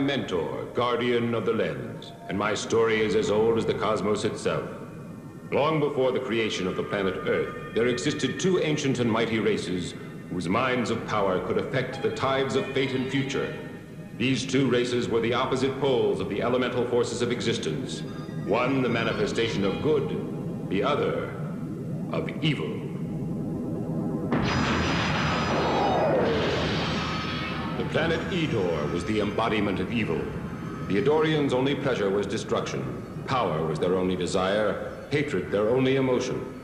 am Mentor, guardian of the lens, and my story is as old as the cosmos itself. Long before the creation of the planet Earth, there existed two ancient and mighty races whose minds of power could affect the tides of fate and future. These two races were the opposite poles of the elemental forces of existence. One the manifestation of good, the other of evil. The planet Edor was the embodiment of evil. The Edorians' only pleasure was destruction. Power was their only desire, hatred their only emotion.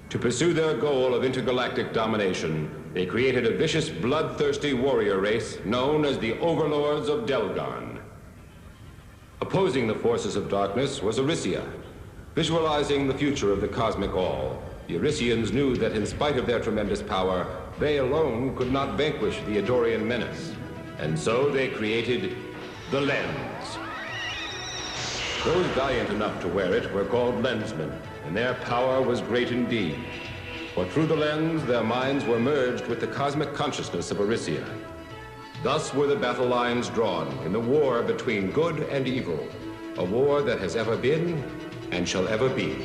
To pursue their goal of intergalactic domination, they created a vicious, bloodthirsty warrior race known as the Overlords of Delgon. Opposing the forces of darkness was Erysia. Visualizing the future of the cosmic all, the Erysians knew that in spite of their tremendous power, they alone could not vanquish the Edorian menace. And so they created the Lens. Those valiant enough to wear it were called Lensmen, and their power was great indeed. For through the lens, their minds were merged with the cosmic consciousness of Erysia. Thus were the battle lines drawn in the war between good and evil, a war that has ever been and shall ever be.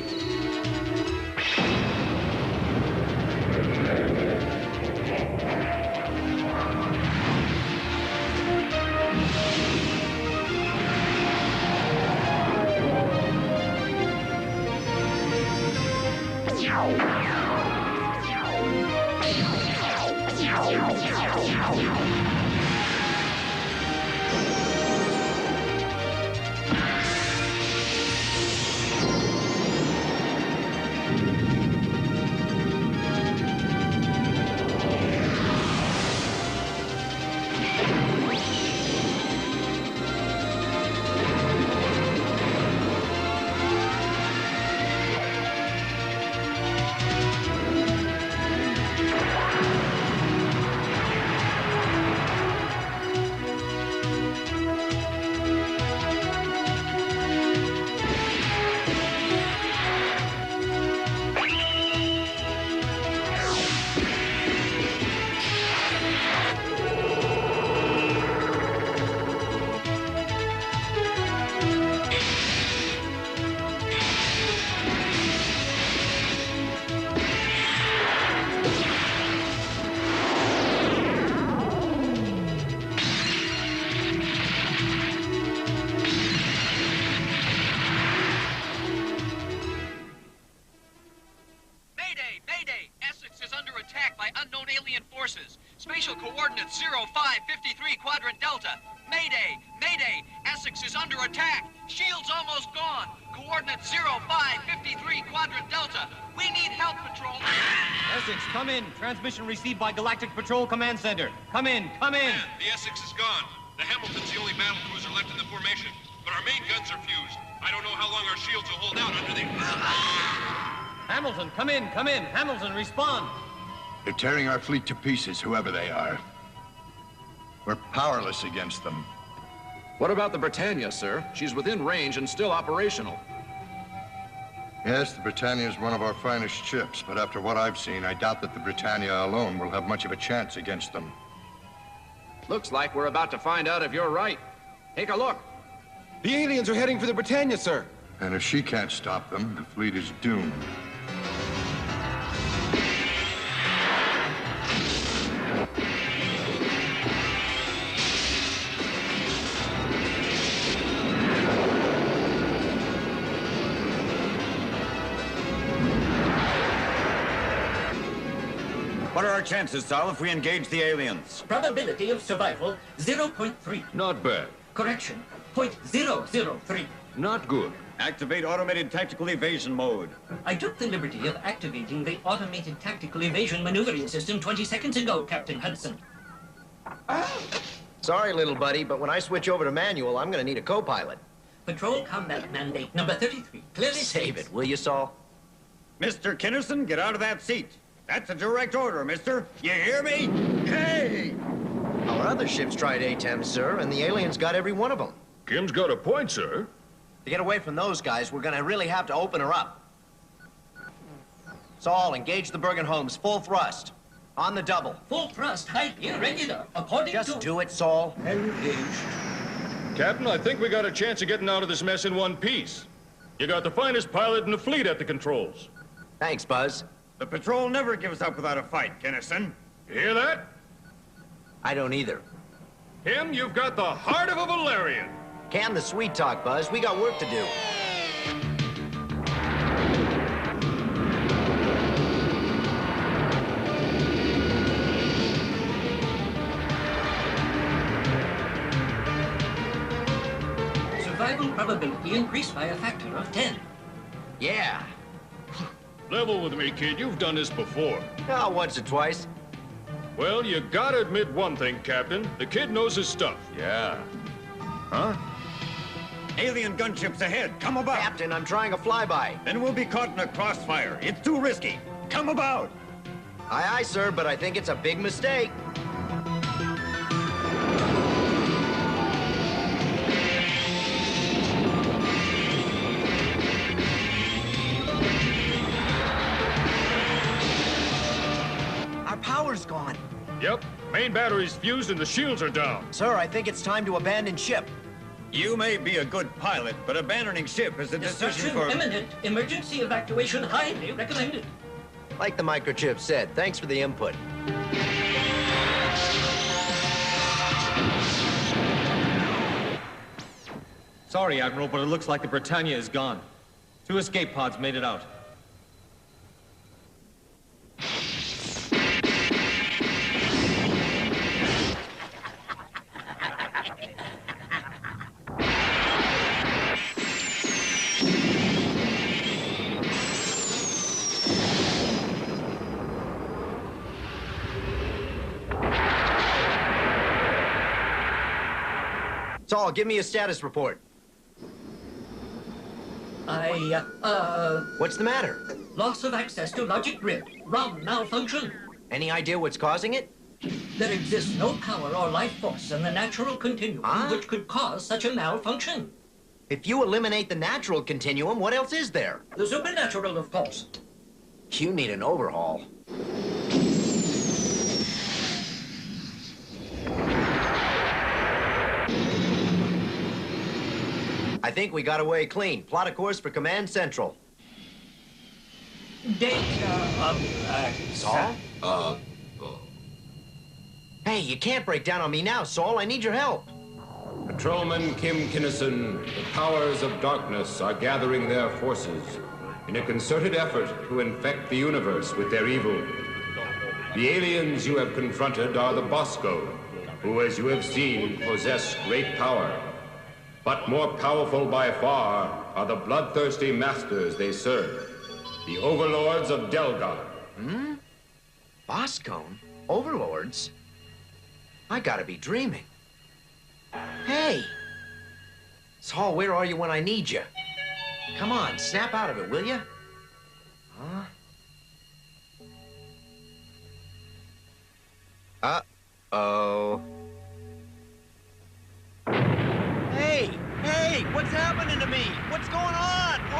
Spatial coordinates 0553 Quadrant Delta. Mayday! Mayday! Essex is under attack. Shield's almost gone. Coordinates 0553 Quadrant Delta. We need help, Patrol. Essex, come in. Transmission received by Galactic Patrol Command Center. Come in, come in. Man, the Essex is gone. The Hamilton's the only battle cruiser left in the formation. But our main guns are fused. I don't know how long our shields will hold out under the... Hamilton, come in, come in. Hamilton, respond. They're tearing our fleet to pieces, whoever they are. We're powerless against them. What about the Britannia, sir? She's within range and still operational. Yes, the Britannia is one of our finest ships, but after what I've seen, I doubt that the Britannia alone will have much of a chance against them. Looks like we're about to find out if you're right. Take a look. The aliens are heading for the Britannia, sir. And if she can't stop them, the fleet is doomed. What are our chances, Sal, if we engage the aliens? Probability of survival, 0.3. Not bad. Correction, 0.003. Not good. Activate automated tactical evasion mode. I took the liberty of activating the automated tactical evasion maneuvering system 20 seconds ago, Captain Hudson. Sorry, little buddy, but when I switch over to manual, I'm gonna need a co-pilot. Patrol Combat Mandate number 33. Clearly Save states... it, will you, Saul? Mr. Kinnerson, get out of that seat. That's a direct order, mister. You hear me? Hey! Our other ships tried ATEM, sir, and the aliens got every one of them. Kim's got a point, sir. To get away from those guys, we're gonna really have to open her up. Saul, engage the Bergen Holmes, full thrust. On the double. Full thrust, height irregular, according to... Just do it, Saul. Engaged. Captain, I think we got a chance of getting out of this mess in one piece. You got the finest pilot in the fleet at the controls. Thanks, Buzz. The patrol never gives up without a fight, Kinnison. You hear that? I don't either. Kim, you've got the heart of a Valerian. Can the sweet talk, Buzz. We got work to do. Survival probability increased by a factor of 10. Yeah. Level with me, kid. You've done this before. Oh, once or twice. Well, you gotta admit one thing, Captain. The kid knows his stuff. Yeah. Huh? Alien gunships ahead. Come about. Captain, I'm trying a flyby. Then we'll be caught in a crossfire. It's too risky. Come about. Aye, aye, sir, but I think it's a big mistake. Our power's gone. Yep. Main battery's fused and the shields are down. Sir, I think it's time to abandon ship. You may be a good pilot, but abandoning ship is a decision Destruction for... imminent. Emergency evacuation highly recommended. Like the microchip said, thanks for the input. Sorry, Admiral, but it looks like the Britannia is gone. 2 escape pods made it out. Saul, give me a status report. What's the matter? Loss of access to logic grid. ROM malfunction. Any idea what's causing it? There exists no power or life force in the natural continuum which could cause such a malfunction. If you eliminate the natural continuum, what else is there? The supernatural, of course. You need an overhaul. I think we got away clean. Plot a course for Command Central. Saul? Hey, you can't break down on me now, Saul. I need your help. Patrolman Kim Kinnison, the powers of darkness are gathering their forces in a concerted effort to infect the universe with their evil. The aliens you have confronted are the Bosco, who, as you have seen, possess great power. But more powerful by far are the bloodthirsty masters they serve, the overlords of Delgar. Boscone? Overlords? I gotta be dreaming. Hey! Saul, where are you when I need you? Come on, snap out of it, will you? Huh? Uh-oh. Hey! Hey! What's happening to me? What's going on? Whoa!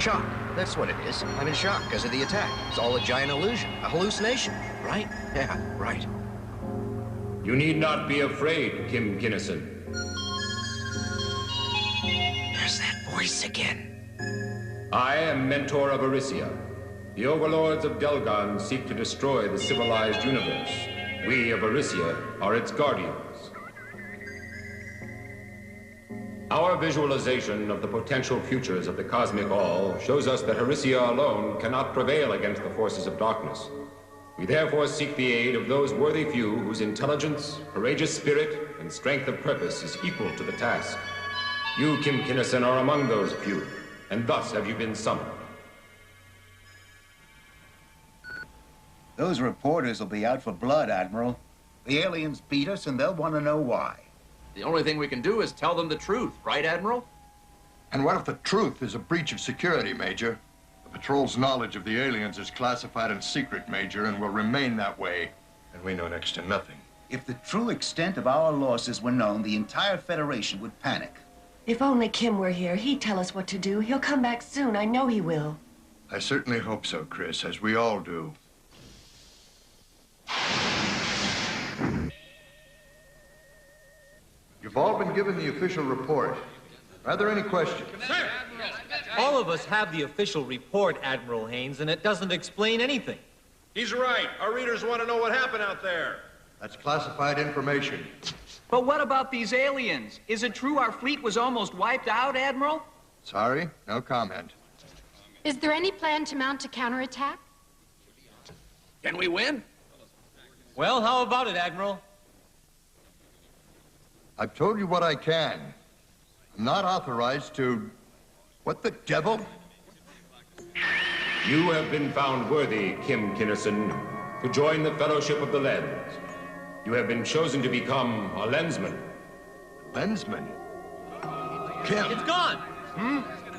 Shock. That's what it is. I'm in shock because of the attack. It's all a giant illusion, a hallucination, right? Yeah, right. You need not be afraid, Kim Kinnison. There's that voice again. I am Mentor of Arisia. The overlords of Delgon seek to destroy the civilized universe. We of Arisia are its guardians. Our visualization of the potential futures of the cosmic all shows us that Arisia alone cannot prevail against the forces of darkness. We therefore seek the aid of those worthy few whose intelligence, courageous spirit, and strength of purpose is equal to the task. You, Kim Kinnison, are among those few, and thus have you been summoned. Those reporters will be out for blood, Admiral. The aliens beat us, and they'll want to know why. The only thing we can do is tell them the truth, right, Admiral? And what if the truth is a breach of security, Major? The patrol's knowledge of the aliens is classified and secret, Major, and will remain that way. And we know next to nothing. If the true extent of our losses were known, the entire Federation would panic. If only Kim were here, he'd tell us what to do. He'll come back soon. I know he will. I certainly hope so, Chris, as we all do. We've all been given the official report. Are there any questions? All of us have the official report, Admiral Haynes, and it doesn't explain anything. He's right. Our readers want to know what happened out there. That's classified information. But what about these aliens? Is it true our fleet was almost wiped out, Admiral? Sorry, no comment. Is there any plan to mount a counterattack? Can we win? Well, how about it, Admiral? I've told you what I can. I'm not authorized to... What the devil? You have been found worthy, Kim Kinnison, to join the Fellowship of the Lens. You have been chosen to become a Lensman. Lensman? Kim. It's gone.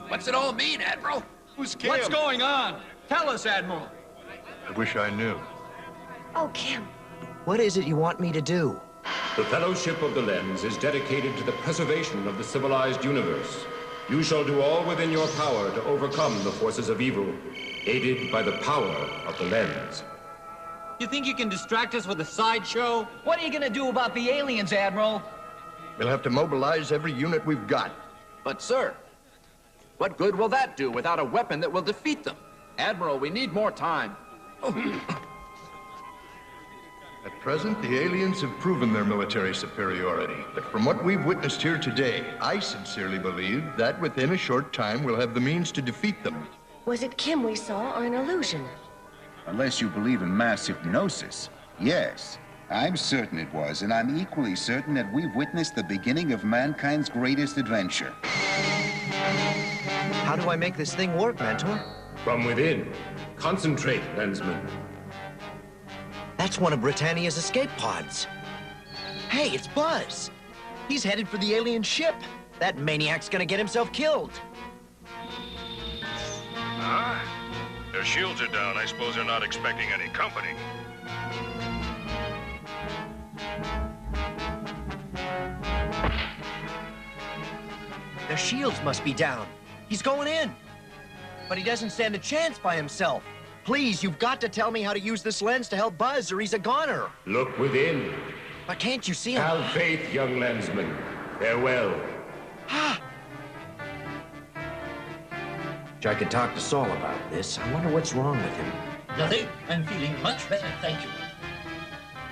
What's it all mean, Admiral? Who's Kim? What's going on? Tell us, Admiral. I wish I knew. Oh, Kim. What is it you want me to do? The Fellowship of the Lens is dedicated to the preservation of the civilized universe. You shall do all within your power to overcome the forces of evil, aided by the power of the Lens. You think you can distract us with a sideshow? What are you gonna do about the aliens, Admiral? We'll have to mobilize every unit we've got. But, sir, what good will that do without a weapon that will defeat them? Admiral, we need more time. At present, the aliens have proven their military superiority. But from what we've witnessed here today, I sincerely believe that within a short time we'll have the means to defeat them. Was it Kim we saw or an illusion? Unless you believe in mass hypnosis. Yes, I'm certain it was, and I'm equally certain that we've witnessed the beginning of mankind's greatest adventure. How do I make this thing work, Mentor? From within. Concentrate, Lensman. That's one of Britannia's escape pods. Hey, it's Buzz. He's headed for the alien ship. That maniac's gonna get himself killed. Ah, their shields are down. I suppose they're not expecting any company. Their shields must be down. He's going in. But he doesn't stand a chance by himself. Please, you've got to tell me how to use this lens to help Buzz, or he's a goner. Look within. But can't you see him? Have faith, young Lensman. Farewell. I could talk to Saul about this. I wonder what's wrong with him. Nothing. I'm feeling much better, thank you.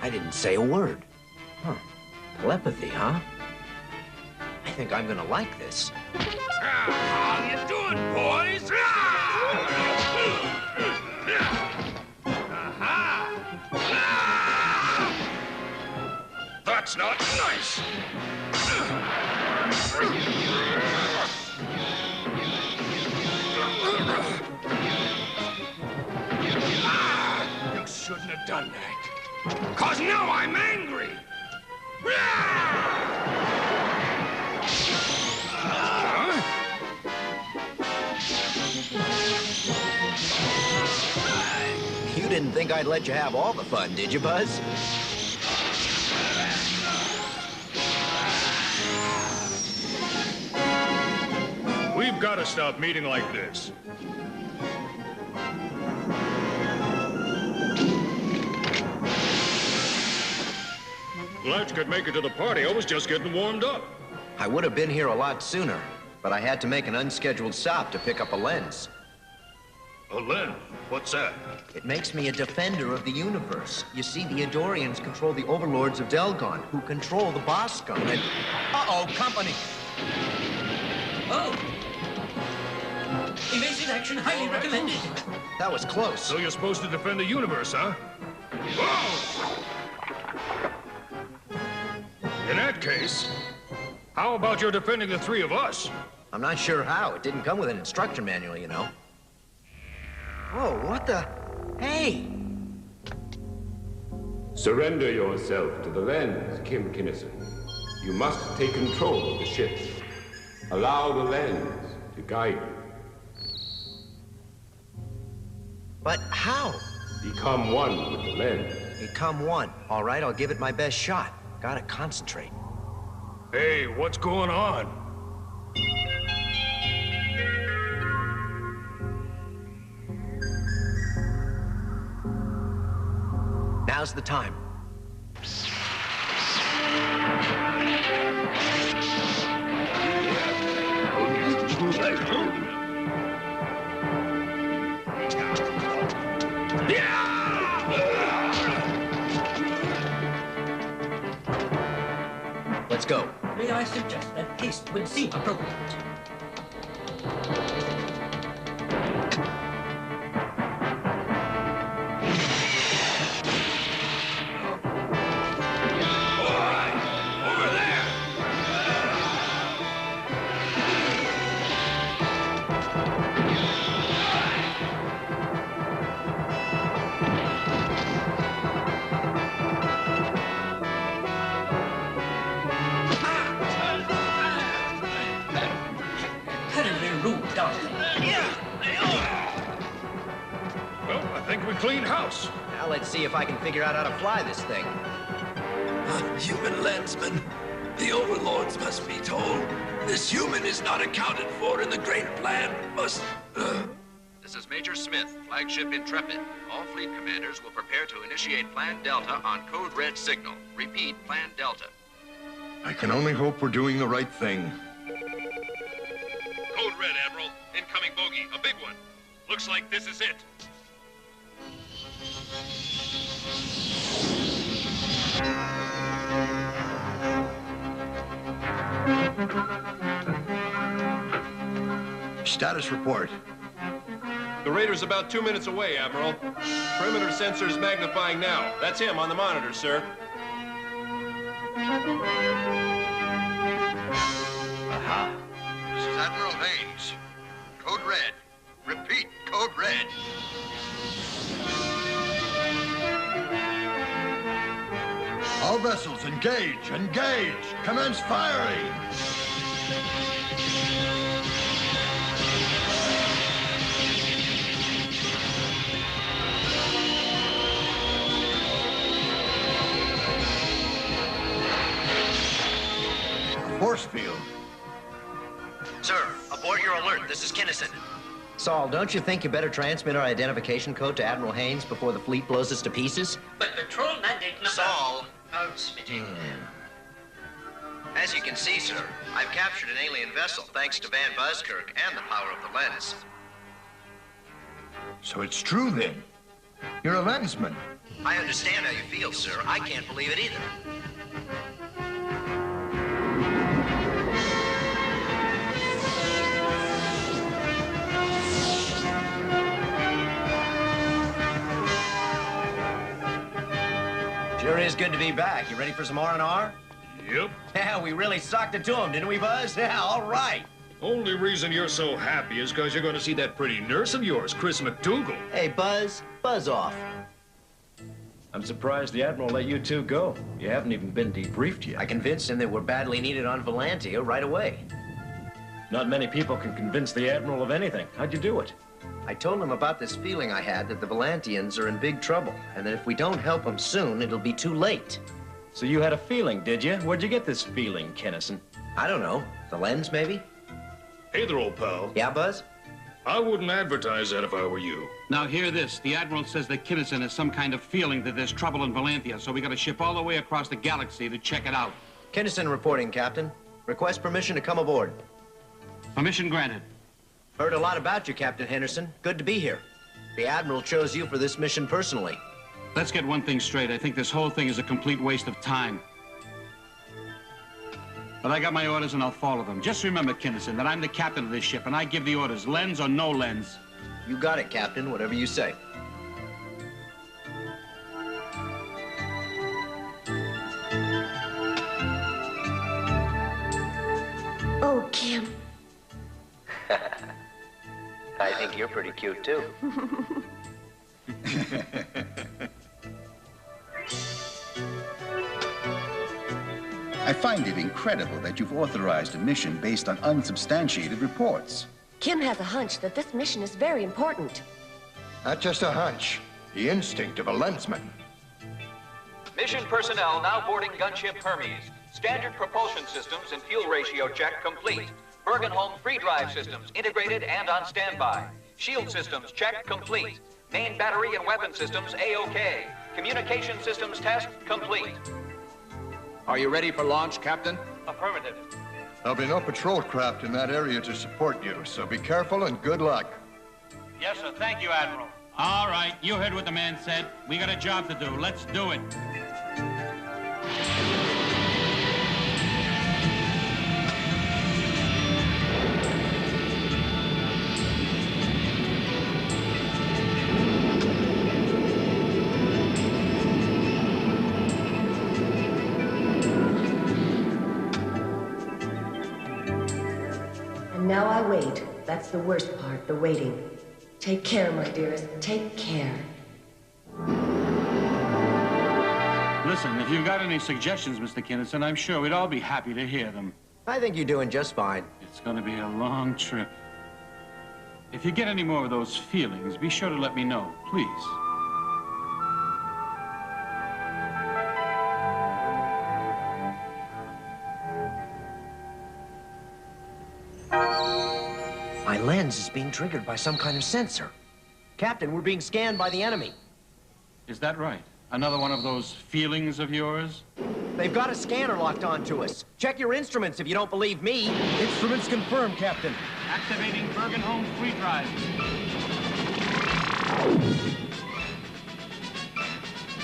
I didn't say a word. Huh. Telepathy, huh? I think I'm gonna like this. How you doing, boys? That's not nice. You shouldn't have done that. 'Cause now I'm angry. You didn't think I'd let you have all the fun, did you, Buzz? We've got to stop meeting like this. Glad you could make it to the party. I was just getting warmed up. I would have been here a lot sooner, but I had to make an unscheduled stop to pick up a lens. A lens? What's that? It makes me a defender of the universe. You see, the Adorians control the overlords of Delgon, who control the boss gun, and... Uh-oh, company! Oh! Evasive action highly recommended. That was close. So you're supposed to defend the universe, huh? Whoa! In that case, how about you're defending the three of us? I'm not sure how. It didn't come with an instruction manual, you know. Whoa, what the... Hey! Surrender yourself to the lens, Kim Kinnison. You must take control of the ship. Allow the lens to guide you. But how? Become one with the lens. Become one. All right, I'll give it my best shot. Gotta concentrate. Hey, what's going on? Now's the time. I suggest that haste would seem appropriate. Well, I think we cleaned house. Now let's see if I can figure out how to fly this thing. Human Lensman. The overlords must be told. This human is not accounted for in the great plan. Must... This is Major Smith, flagship Intrepid. All fleet commanders will prepare to initiate Plan Delta on Code Red signal. Repeat, Plan Delta. I can only hope we're doing the right thing. Code Red, Admiral. Incoming bogey. A big one. Looks like this is it. Status report. The Raider's about 2 minutes away, Admiral. Perimeter sensors magnifying now. That's him on the monitor, sir. Aha. This is Admiral Haynes. Code Red. Repeat, Code Red. All vessels, engage! Engage! Commence firing! A force field. Sir, abort your alert. This is Kinnison. Saul, don't you think you better transmit our identification code to Admiral Haynes before the fleet blows us to pieces? But patrol mandate number... Saul. Transmitting. As you can see, sir, I've captured an alien vessel thanks to Van Buskirk and the power of the lens. So it's true, then. You're a lensman. I understand how you feel, sir. I can't believe it either. Sure is good to be back. You ready for some R&R? Yep. Yeah, we really socked it to him, didn't we, Buzz? Yeah, all right. Only reason you're so happy is because you're going to see that pretty nurse of yours, Chris McDougal. Hey, Buzz off. I'm surprised the Admiral let you two go. You haven't even been debriefed yet. I convinced him that we're badly needed on Volantia right away. Not many people can convince the Admiral of anything. How'd you do it? I told him about this feeling I had that the Volantians are in big trouble, and that if we don't help them soon, it'll be too late. So you had a feeling, did you? Where'd you get this feeling, Kinnison? I don't know. The lens, maybe? Hey there, old pal. Yeah, Buzz? I wouldn't advertise that if I were you. Now, hear this. The Admiral says that Kinnison has some kind of feeling that there's trouble in Volantia, so we gotta ship all the way across the galaxy to check it out. Kinnison reporting, Captain. Request permission to come aboard. Permission granted. Heard a lot about you, Captain Henderson. Good to be here. The Admiral chose you for this mission personally. Let's get one thing straight. I think this whole thing is a complete waste of time. But I got my orders and I'll follow them. Just remember, Kinnison, that I'm the captain of this ship and I give the orders, lens or no lens. You got it, Captain. Whatever you say. Oh, Kim. I think you're pretty cute, too. I find it incredible that you've authorized a mission based on unsubstantiated reports. Kim has a hunch that this mission is very important. Not just a hunch. The instinct of a lensman. Mission personnel now boarding gunship Hermes. Standard propulsion systems and fuel ratio check complete. Bergenholm free drive systems integrated and on standby. Shield systems check complete. Main battery and weapon systems A-OK. Communication systems test complete. Are you ready for launch, Captain? Affirmative. There'll be no patrol craft in that area to support you, so be careful and good luck. Yes, sir. Thank you, Admiral. All right. You heard what the man said. We got a job to do. Let's do it. I wait. That's the worst part, the waiting. Take care, my dearest. Take care. Listen, if you've got any suggestions, Mr. Kinnison, I'm sure we'd all be happy to hear them. I think you're doing just fine. It's going to be a long trip. If you get any more of those feelings, be sure to let me know, please. My lens is being triggered by some kind of sensor. Captain, we're being scanned by the enemy. Is that right? Another one of those feelings of yours? They've got a scanner locked onto us. Check your instruments if you don't believe me. Instruments confirmed, Captain. Activating Bergenholm free drive.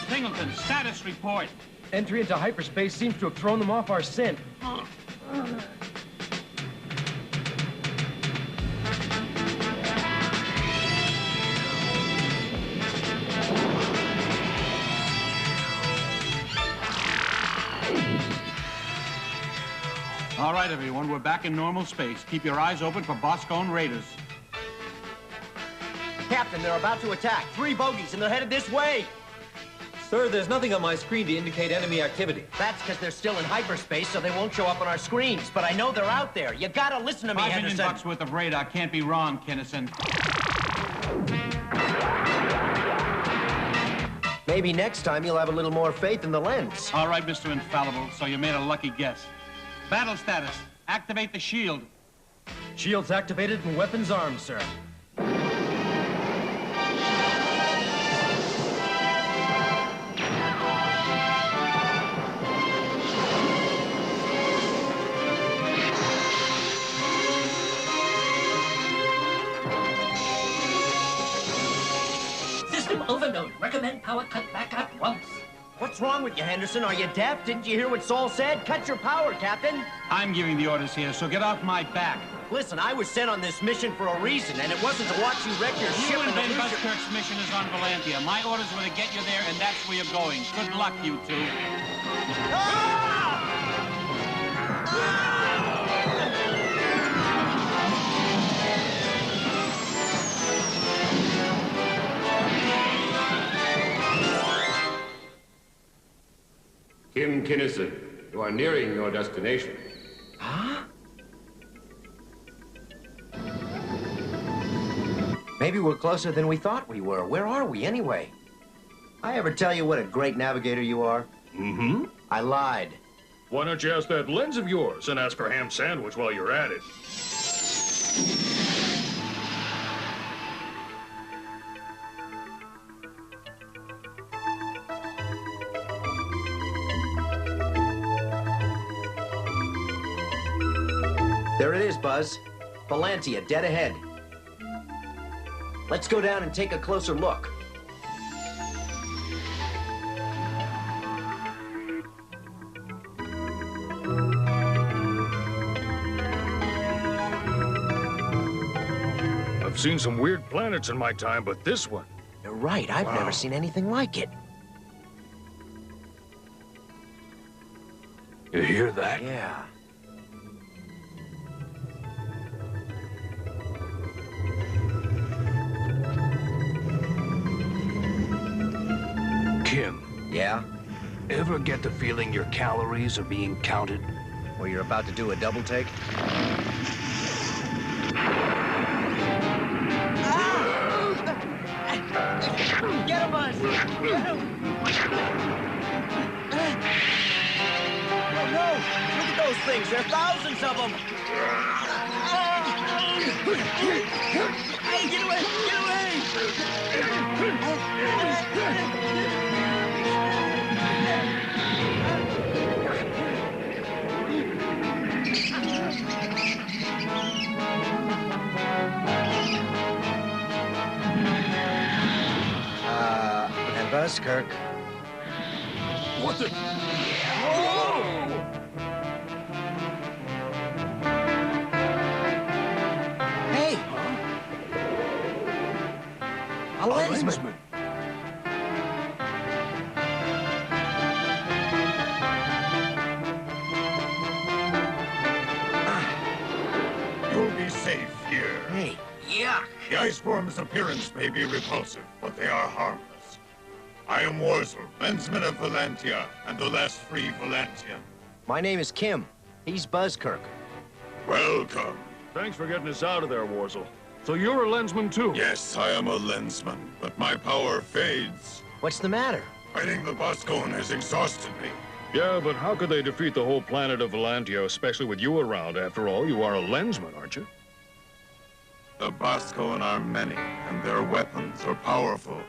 Singleton, status report. Entry into hyperspace seems to have thrown them off our scent. All right, everyone, we're back in normal space. Keep your eyes open for Boscone Raiders. Captain, they're about to attack. 3 bogies, and they're headed this way. Sir, there's nothing on my screen to indicate enemy activity. That's because they're still in hyperspace, so they won't show up on our screens. But I know they're out there. You gotta listen to me, $5 Henderson. million worth of radar. Can't be wrong, Kinnison. Maybe next time you'll have a little more faith in the lens. All right, Mr. Infallible, so you made a lucky guess. Battle status. Activate the shield. Shield's activated and weapons armed, sir. System overload. Recommend power cut back at once. What's wrong with you, Henderson? Are you deaf? Didn't you hear what Saul said? Cut your power, Captain. I'm giving the orders here, so get off my back. Listen, I was sent on this mission for a reason, and it wasn't to watch you wreck your ship You and and Ben lose your... Buskirk's mission is on Valantia. My orders were to get you there, and that's where you're going. Good luck, you two. Kim Kinnison, you are nearing your destination. Huh? Maybe we're closer than we thought we were. Where are we, anyway? I ever tell you what a great navigator you are? Mm-hmm. I lied. Why don't you ask that lens of yours and ask for ham sandwich while you're at it? There it is, Buzz. Valantia, dead ahead. Let's go down and take a closer look. I've seen some weird planets in my time, but this one... You're right, I've never seen anything like it. You hear that? Yeah. Kim. Yeah? Ever get the feeling your calories are being counted? Or you're about to do a double take? Get him, Buzz! Get him! Oh, no! Look at those things! There are thousands of them! Hey, get away! Get And Buzz, Kirk. What the? Hey! A lensman! You'll be safe. iceworm's appearance may be repulsive, but they are harmless. I am Wurzel, Lensman of Valantia, and the last free Valantian. My name is Kim. He's Buzzkirk. Welcome. Thanks for getting us out of there, Wurzel. So you're a Lensman, too? Yes, I am a Lensman, but my power fades. What's the matter? Fighting the Boscone has exhausted me. Yeah, but how could they defeat the whole planet of Valantia, especially with you around? After all, you are a Lensman, aren't you? The Boscone are many, and their weapons are powerful.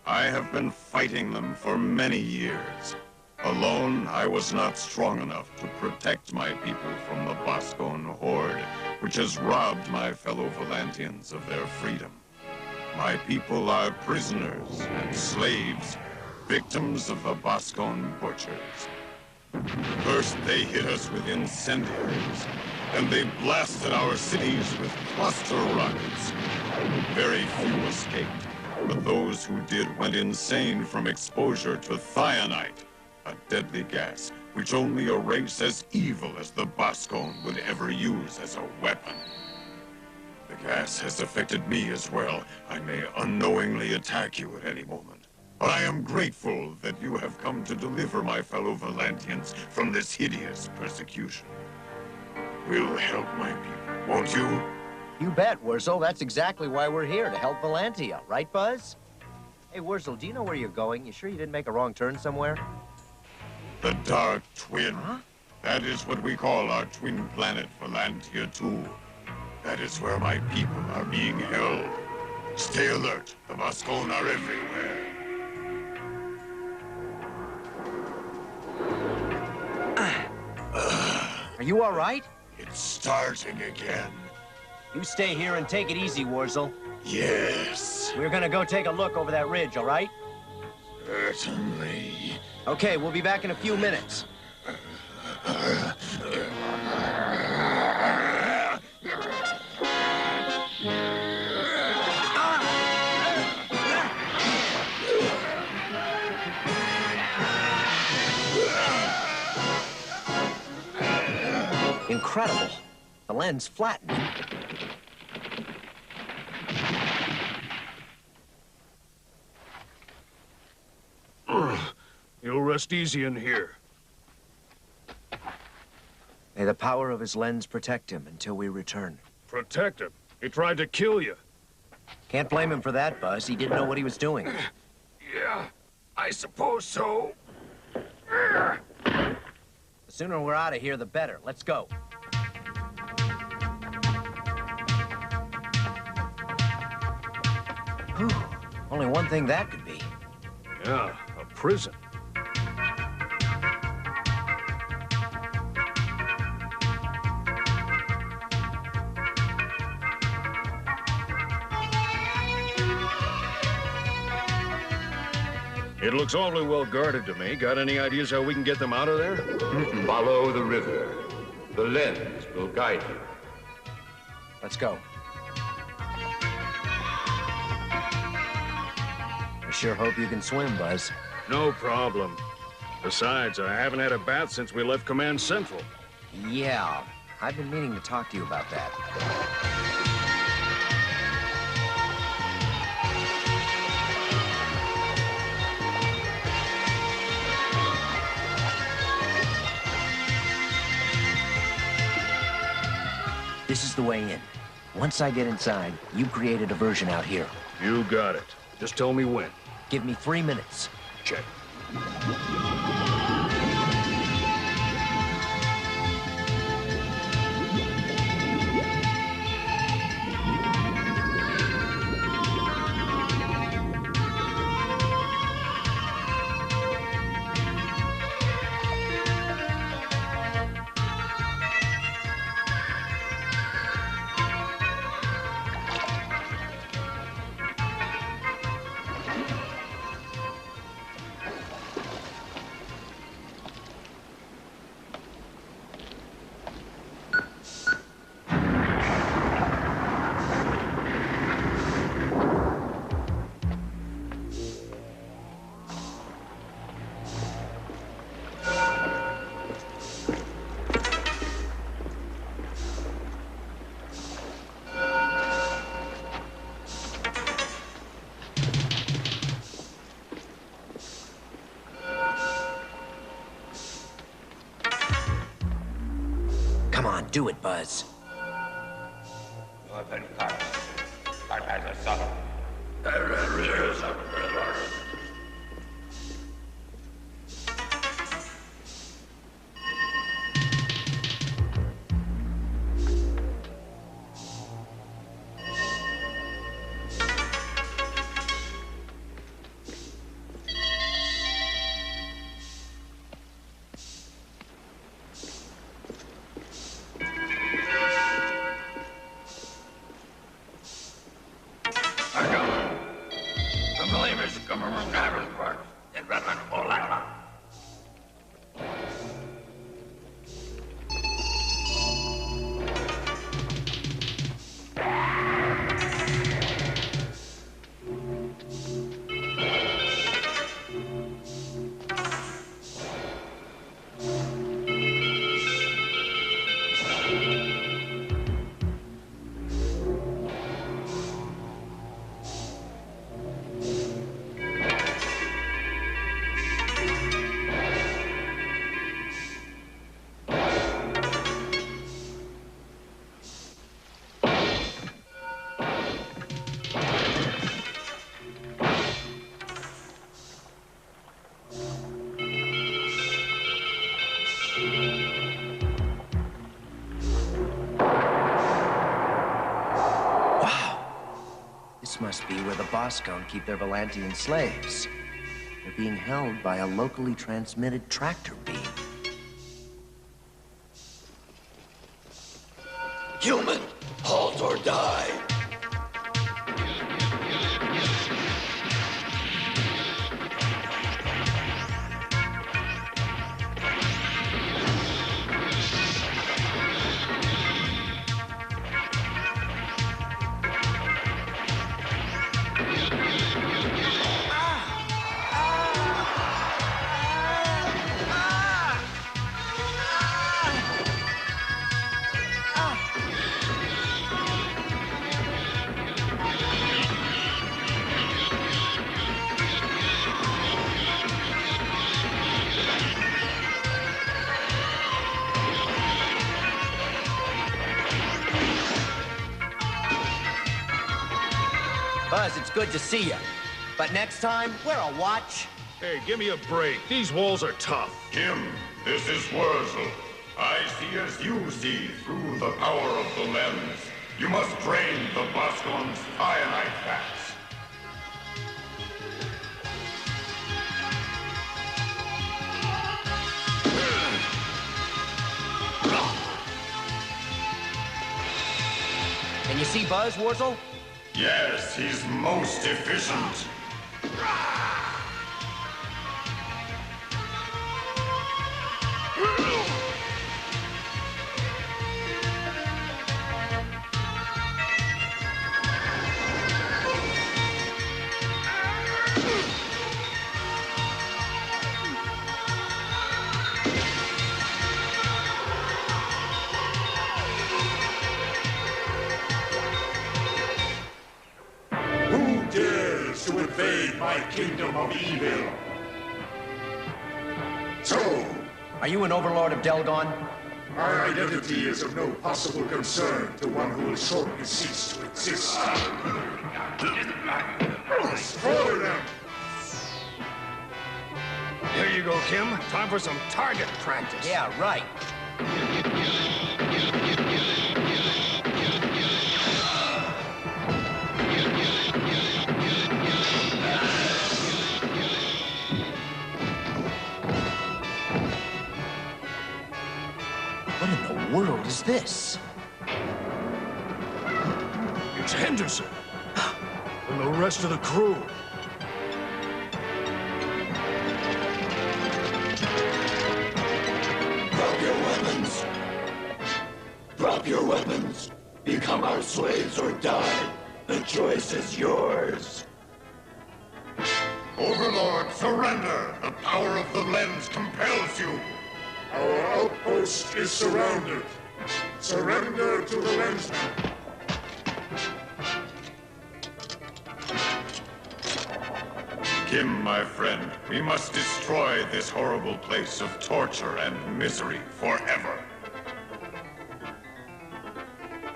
I have been fighting them for many years. Alone, I was not strong enough to protect my people from the Boscone horde, which has robbed my fellow Valantians of their freedom. My people are prisoners and slaves, victims of the Boscone butchers. First, they hit us with incendiaries. Then they blasted our cities with cluster rockets. Very few escaped, but those who did went insane from exposure to thionite, a deadly gas which only a race as evil as the Boscone would ever use as a weapon. The gas has affected me as well. I may unknowingly attack you at any moment. But I am grateful that you have come to deliver my fellow Valantians from this hideous persecution. We'll help my people, won't you? You bet, Wurzel. That's exactly why we're here, to help Valantia. Right, Buzz? Hey, Wurzel, do you know where you're going? You sure you didn't make a wrong turn somewhere? The Dark Twin. Huh? That is what we call our twin planet, Valantia 2. That is where my people are being held. Stay alert. The Boscone are everywhere. Are you all right? It's starting again. You stay here and take it easy, Wurzel. Yes. We're gonna go take a look over that ridge, all right? Certainly. Okay, we'll be back in a few minutes. Incredible. The lens flattened. You'll rest easy in here. May the power of his lens protect him until we return. Protect him? He tried to kill you. Can't blame him for that, Buzz. He didn't know what he was doing. Yeah, I suppose so. The sooner we're out of here, the better. Let's go. Whew. Only one thing that could be. Yeah, a prison. It looks awfully well guarded to me. Got any ideas how we can get them out of there? Follow the river. The lens will guide you. Let's go. I sure hope you can swim, Buzz. No problem. Besides, I haven't had a bath since we left Command Central. Yeah, I've been meaning to talk to you about that. This is the way in. Once I get inside, you create a diversion out here. You got it. Just tell me when. Give me 3 minutes. Check. Do it, Buzz. This must be where the Boscone keep their Volantian slaves. They're being held by a locally transmitted tractor beam. Human, halt or die. Buzz, it's good to see you. But next time, wear a watch. Hey, give me a break. These walls are tough. Jim, this is Wurzel. I see as you see through the power of the lens. You must drain the Boscone's cyanide vats. Can you see Buzz, Wurzel? Yes, he's most efficient. To invade my kingdom of evil. So, are you an overlord of Delgon? My identity is of no possible concern to one who will shortly cease to exist. Destroy them! Here you go, Kim. Time for some target practice. Yeah, right. What in the world is this? It's Henderson. And the rest of the crew. Drop your weapons. Drop your weapons. Become our slaves or die. The choice is yours. Overlord, surrender! The power of the lens compels you! Our outpost is surrounded. Surrender to the Lensman. Kim, my friend, we must destroy this horrible place of torture and misery forever.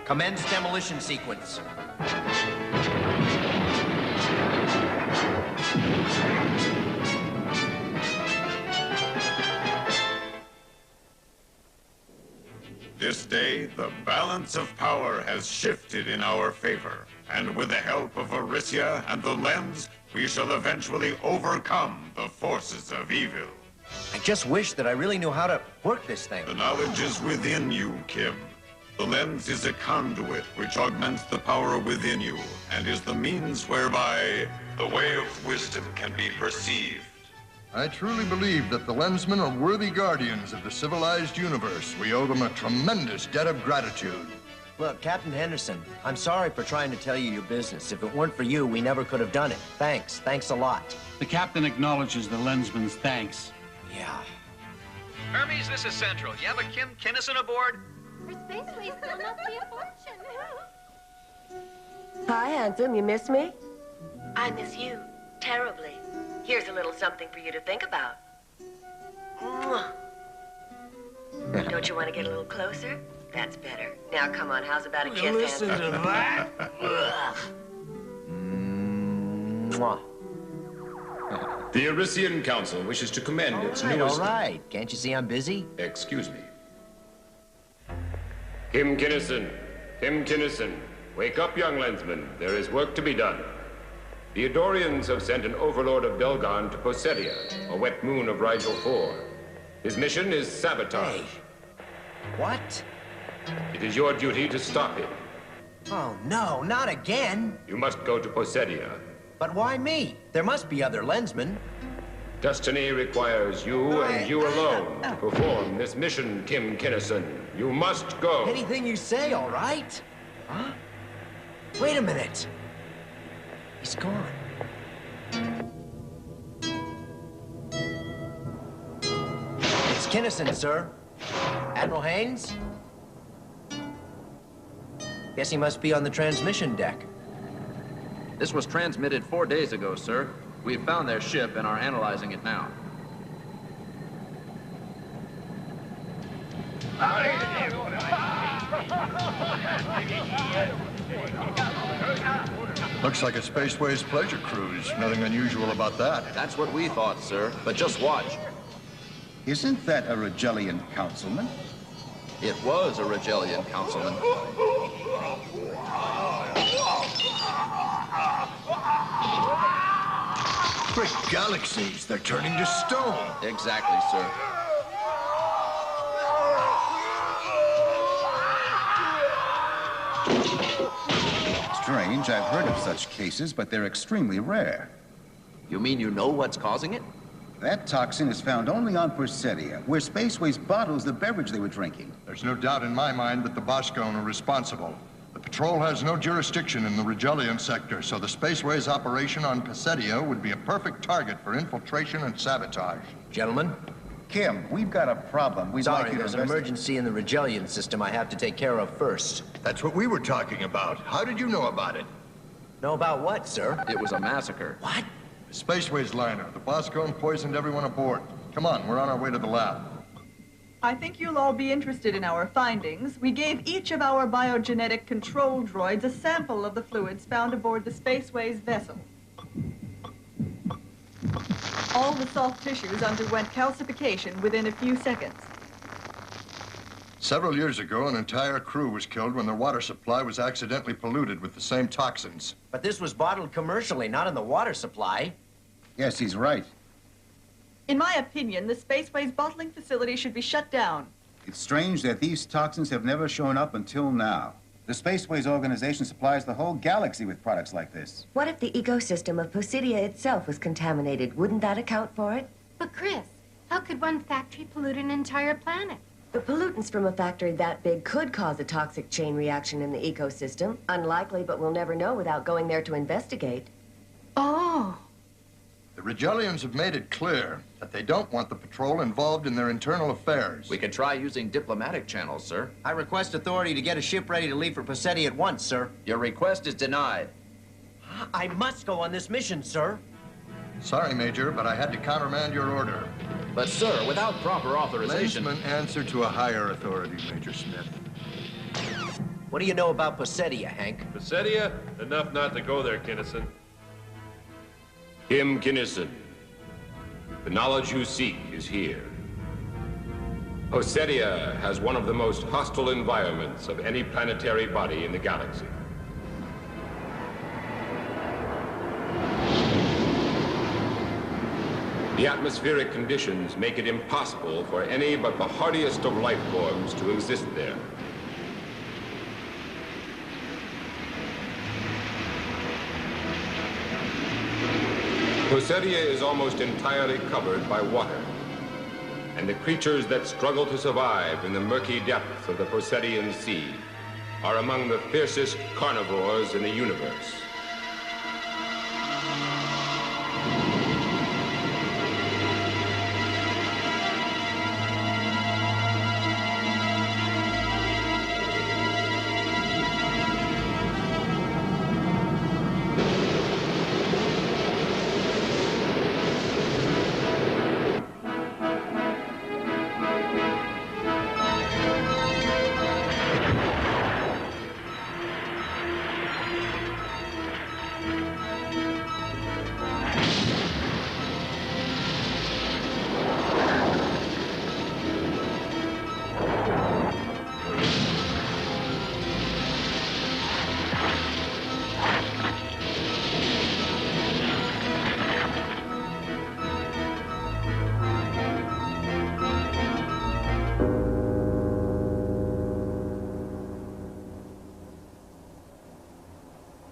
Commence demolition sequence. This day, the balance of power has shifted in our favor. And with the help of Arisia and the Lens, we shall eventually overcome the forces of evil. I just wish that I really knew how to work this thing. The knowledge is within you, Kim. The Lens is a conduit which augments the power within you and is the means whereby the way of wisdom can be perceived. I truly believe that the Lensmen are worthy guardians of the civilized universe. We owe them a tremendous debt of gratitude. Look, Captain Henderson, I'm sorry for trying to tell you your business. If it weren't for you, we never could have done it. Thanks. Thanks a lot. The captain acknowledges the Lensman's thanks. Yeah. Hermes, this is Central. You have a Kim Kinnison aboard? Her spaceway still must be a fortune. Hi, handsome. You miss me? I miss you terribly. Here's a little something for you to think about. Mwah. Don't you want to get a little closer? That's better. Now, come on. How's about a kiss, Listen handsome? to that. Mwah. The Arisian Council wishes to commend its All newest... right. Can't you see I'm busy? Excuse me. Kim Kinnison. Kim Kinnison. Wake up, young Lensman. There is work to be done. The Adorians have sent an overlord of Delgon to Posedia, a wet moon of Rigel 4. His mission is sabotage. Hey. What? It is your duty to stop him. Oh, no, not again. You must go to Posedia. But why me? There must be other Lensmen. Destiny requires you and you alone to perform this mission, Kim Kinnison. You must go. Anything you say, all right? Huh? Wait a minute. He's gone. It's Kinnison, sir. Admiral Haynes? Guess he must be on the transmission deck. This was transmitted 4 days ago, sir. We've found their ship and are analyzing it now. Looks like a Spaceways pleasure cruise. Nothing unusual about that. That's what we thought, sir. But just watch. Isn't that a Rigelian councilman? It was a Rigelian councilman. Great galaxies, they're turning to stone. Exactly, sir. Strange, I've heard of such cases, but they're extremely rare. You mean you know what's causing it? That toxin is found only on Persedia, where Spaceways bottles the beverage they were drinking. There's no doubt in my mind that the Boscone are responsible. The patrol has no jurisdiction in the Rigelian sector, so the Spaceways operation on Persedia would be a perfect target for infiltration and sabotage. Gentlemen? Kim, we've got a problem. We'd Sorry, like you to there's an emergency in the Rigelian system I have to take care of first. That's what we were talking about. How did you know about it? Know about what, sir? It was a massacre. What? The Spaceways liner. The Boscone poisoned everyone aboard. Come on, we're on our way to the lab. I think you'll all be interested in our findings. We gave each of our biogenetic control droids a sample of the fluids found aboard the Spaceways vessel. All the soft tissues underwent calcification within a few seconds. Several years ago, an entire crew was killed when their water supply was accidentally polluted with the same toxins. But this was bottled commercially, not in the water supply. Yes, he's right. In my opinion, the Spaceways bottling facility should be shut down. It's strange that these toxins have never shown up until now. The Spaceways organization supplies the whole galaxy with products like this. What if the ecosystem of Posedia itself was contaminated? Wouldn't that account for it? But Chris, how could one factory pollute an entire planet? The pollutants from a factory that big could cause a toxic chain reaction in the ecosystem. Unlikely, but we'll never know without going there to investigate. Oh. The Rigelians have made it clear that they don't want the patrol involved in their internal affairs. We can try using diplomatic channels, sir. I request authority to get a ship ready to leave for Posedia at once, sir. Your request is denied. I must go on this mission, sir. Sorry, Major, but I had to countermand your order. But, sir, without proper authorization... Lensman answer to a higher authority, Major Smith. What do you know about Poseidon, Hank? Poseidon? Enough not to go there, Kinnison. Kim Kinnison, the knowledge you seek is here. Poseidon has one of the most hostile environments of any planetary body in the galaxy. The atmospheric conditions make it impossible for any but the hardiest of life forms to exist there. Poseidon is almost entirely covered by water, and the creatures that struggle to survive in the murky depths of the Poseidon Sea are among the fiercest carnivores in the universe.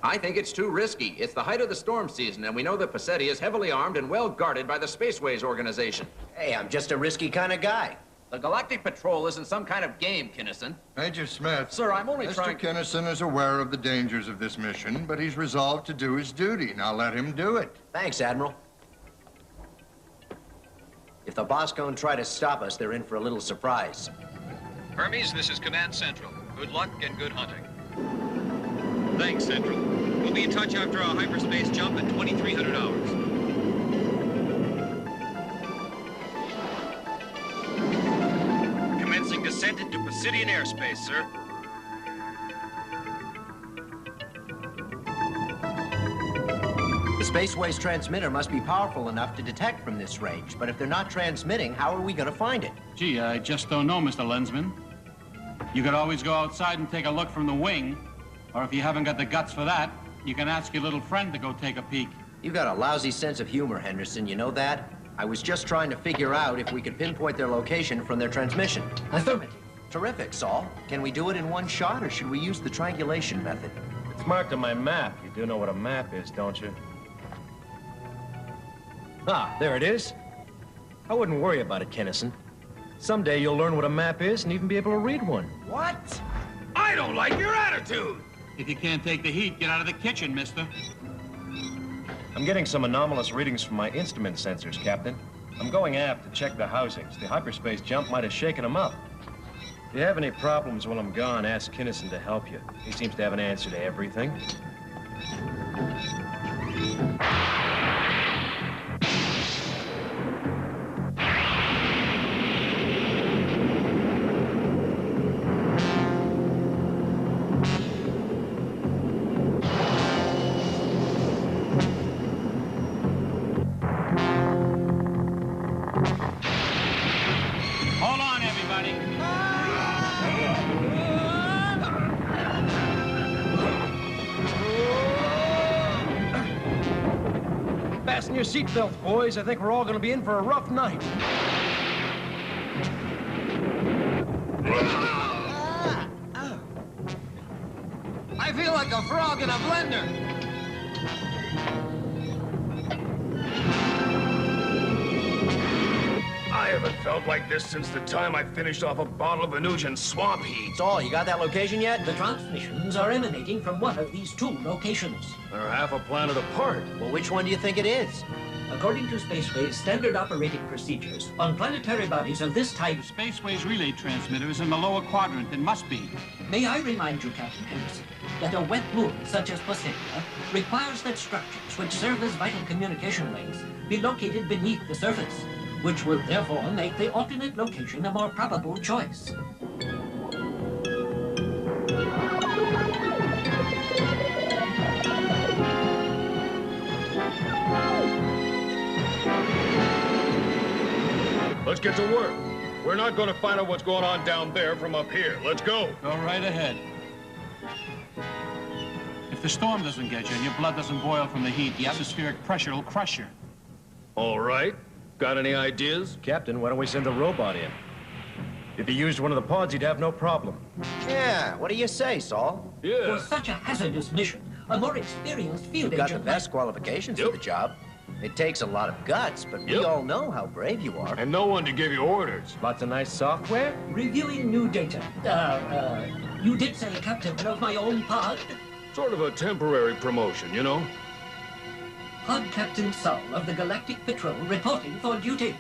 I think it's too risky. It's the height of the storm season, and we know that Poseidon is heavily armed and well guarded by the Spaceways organization. Hey, I'm just a risky kind of guy. The Galactic Patrol isn't some kind of game, Kinnison. Major Smith. Sir, I'm only Mr. Kinnison is aware of the dangers of this mission, but he's resolved to do his duty. Now let him do it. Thanks, Admiral. If the Boscone try to stop us, they're in for a little surprise. Hermes, this is Command Central. Good luck and good hunting. Thanks, Central. We'll be in touch after our hyperspace jump at 2300 hours. Commencing descent into Poseidon airspace, sir. The Spaceways transmitter must be powerful enough to detect from this range, but if they're not transmitting, how are we going to find it? Gee, I just don't know, Mr. Lensman. You could always go outside and take a look from the wing, or if you haven't got the guts for that, you can ask your little friend to go take a peek. You've got a lousy sense of humor, Henderson, you know that? I was just trying to figure out if we could pinpoint their location from their transmission. Affirmative. Terrific, Saul. Can we do it in one shot, or should we use the triangulation method? It's marked on my map. You do know what a map is, don't you? Ah, there it is. I wouldn't worry about it, Kinnison. Someday you'll learn what a map is and even be able to read one. What? I don't like your attitude! If you can't take the heat, get out of the kitchen, mister. I'm getting some anomalous readings from my instrument sensors, Captain. I'm going aft to check the housings. The hyperspace jump might have shaken them up. If you have any problems while I'm gone, ask Kinnison to help you. He seems to have an answer to everything. Hold on, everybody. Fasten your seatbelts, boys. I think we're all going to be in for a rough night. I feel like a frog in a blender. I haven't felt like this since the time I finished off a bottle of Venusian swamp heat. Saul, you got that location yet? The transmissions are emanating from one of these two locations. They're half a planet apart. Well, which one do you think it is? According to Spaceways standard operating procedures, on planetary bodies of this type... Spaceways relay transmitter is in the lower quadrant. It must be. May I remind you, Captain Henderson, that a wet moon such as Poseidon requires that structures which serve as vital communication links be located beneath the surface, which will therefore make the alternate location a more probable choice. Let's get to work. We're not going to find out what's going on down there from up here. Let's go. Go right ahead. If the storm doesn't get you and your blood doesn't boil from the heat, the atmospheric pressure will crush you. All right. Got any ideas? Captain, why don't we send a robot in? If he used one of the pods, he'd have no problem. Yeah, what do you say, Saul? For such a hazardous mission, a more experienced field You've got the agent best qualifications for the job. It takes a lot of guts, but we all know how brave you are. And no one to give you orders. Lots of nice software? Reviewing new data. You did say captain of my own pod? Sort of a temporary promotion, you know? Pod Captain Saul of the Galactic Patrol reporting for duty.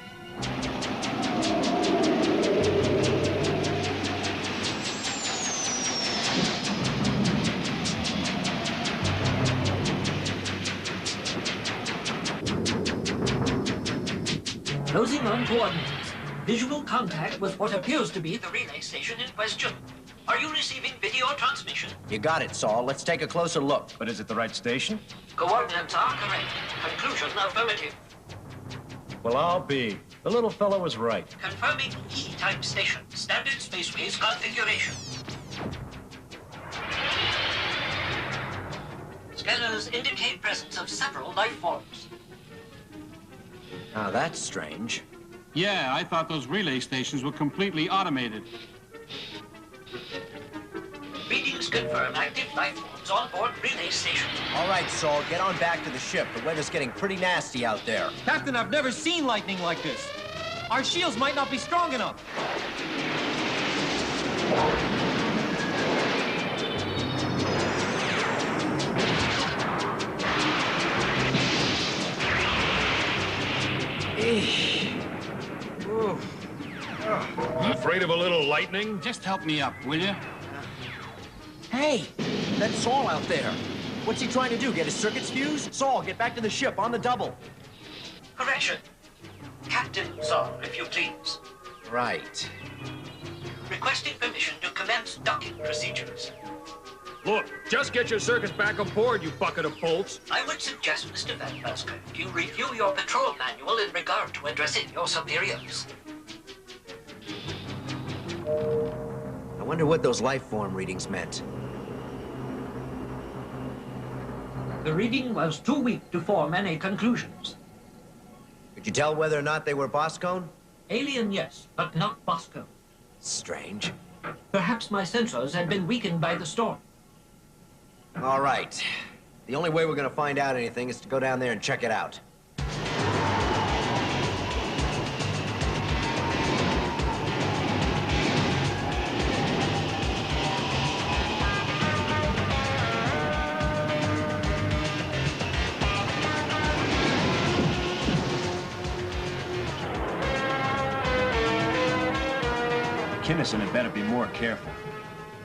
Closing on coordinates. Visual contact with what appears to be the relay station in question. Are you receiving video transmission? You got it, Saul. Let's take a closer look. But is it the right station? Coordinates are correct. Conclusion affirmative. Well, I'll be. The little fellow was right. Confirming E-type station. Standard spaceways configuration. Scanners indicate presence of several life forms. Now, that's strange. Yeah, I thought those relay stations were completely automated. Readings confirm active life forms on board relay station. All right, Saul, get on back to the ship. The weather's getting pretty nasty out there. Captain, I've never seen lightning like this. Our shields might not be strong enough. Afraid of a little lightning? Just help me up, will you? Hey, that's Saul out there. What's he trying to do, get his circuits fused? Saul, get back to the ship on the double. Correction. Captain Saul, if you please. Right. Requesting permission to commence docking procedures. Look, just get your circuits back aboard, you bucket of bolts. I would suggest, Mr. Van Busker, you review your patrol manual in regard to addressing your superiors. I wonder what those life form readings meant. The reading was too weak to form any conclusions. Could you tell whether or not they were Boscone? Alien, yes, but not Bosco. Strange. Perhaps my sensors had been weakened by the storm. All right. The only way we're gonna find out anything is to go down there and check it out. Kinnison had better be more careful.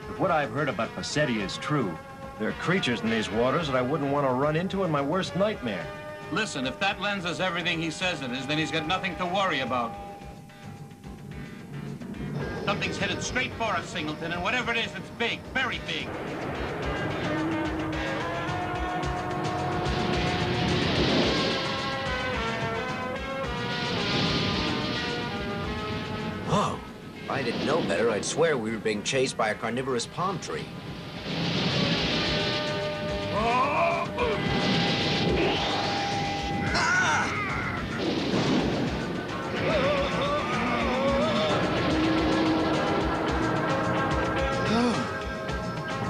If what I've heard about Passetti is true, there are creatures in these waters that I wouldn't want to run into in my worst nightmare. Listen, if that lens is everything he says it is, then he's got nothing to worry about. Something's headed straight for us, Singleton, and whatever it is, it's big, very big. Whoa. If I didn't know better, I'd swear we were being chased by a carnivorous palm tree.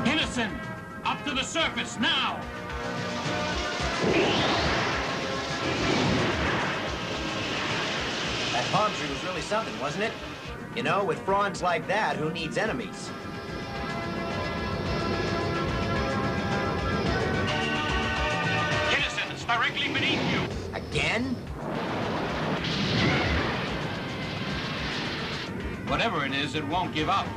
Kinnison, up to the surface, now! That palm tree was really something, wasn't it? You know, with fronds like that, who needs enemies? Kinnison, it's directly beneath you. Again? Whatever it is, it won't give up.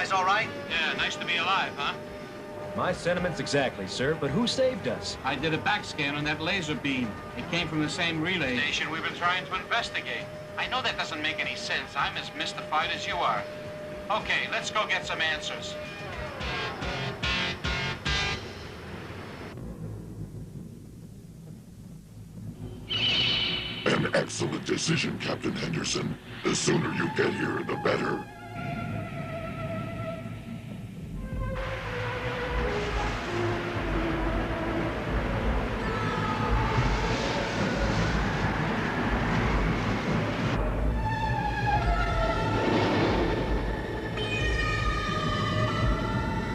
guys all right? Yeah, nice to be alive, huh? My sentiments exactly, sir, but who saved us? I did a back scan on that laser beam. It came from the same relay station we've been trying to investigate. I know that doesn't make any sense. I'm as mystified as you are. Okay, let's go get some answers. An excellent decision, Captain Henderson. The sooner you get here, the better.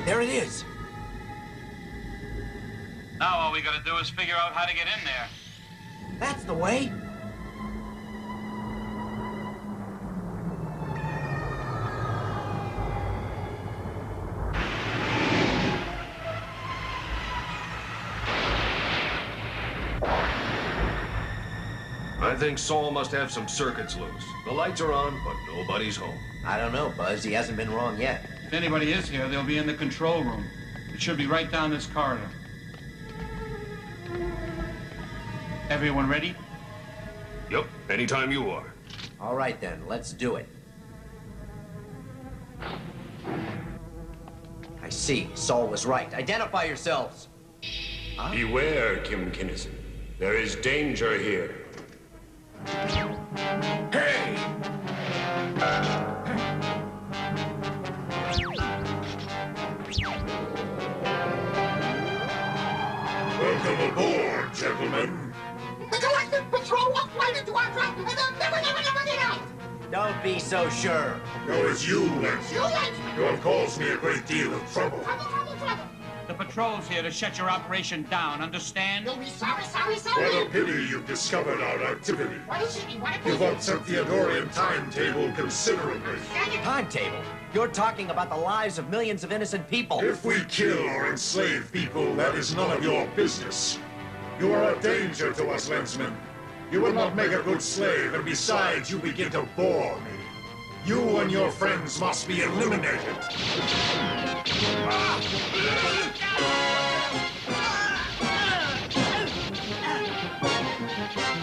There it is. Now all we gotta do is figure out how to get in there. That's the way. I think Saul must have some circuits loose. The lights are on, but nobody's home. I don't know, Buzz. He hasn't been wrong yet. If anybody is here, they'll be in the control room. It should be right down this corridor. Everyone ready? Yep, anytime you are. All right, then. Let's do it. I see. Saul was right. Identify yourselves. Huh? Beware, Kim Kinnison. There is danger here. Hey! Welcome aboard, gentlemen. The Galactic Patrol walked right into our trap, and they'll never get out! Don't be so sure. No, it's you, Lensman. You, Lensman? You have caused me a great deal of trouble. Trouble. The patrol's here to shut your operation down, understand? You'll be sorry. What a pity you've discovered our activity. What is it? You've upset the Adorian timetable considerably. Timetable? You're talking about the lives of millions of innocent people. If we kill or enslave people, that is none of your business. You are a danger to us, Lensman. You will not make a good slave, and besides, you begin to bore me. You and your friends must be eliminated.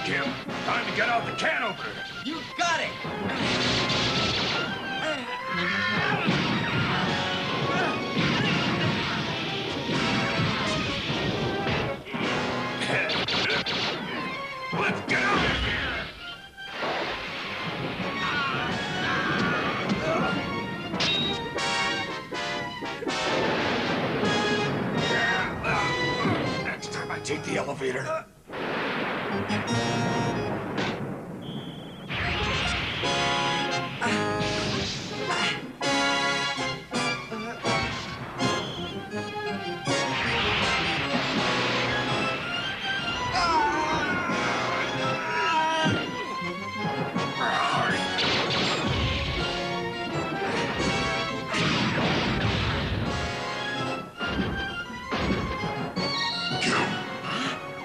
Kim, time to get out the can opener. You got it! Let's get out of here! Next time I take the elevator.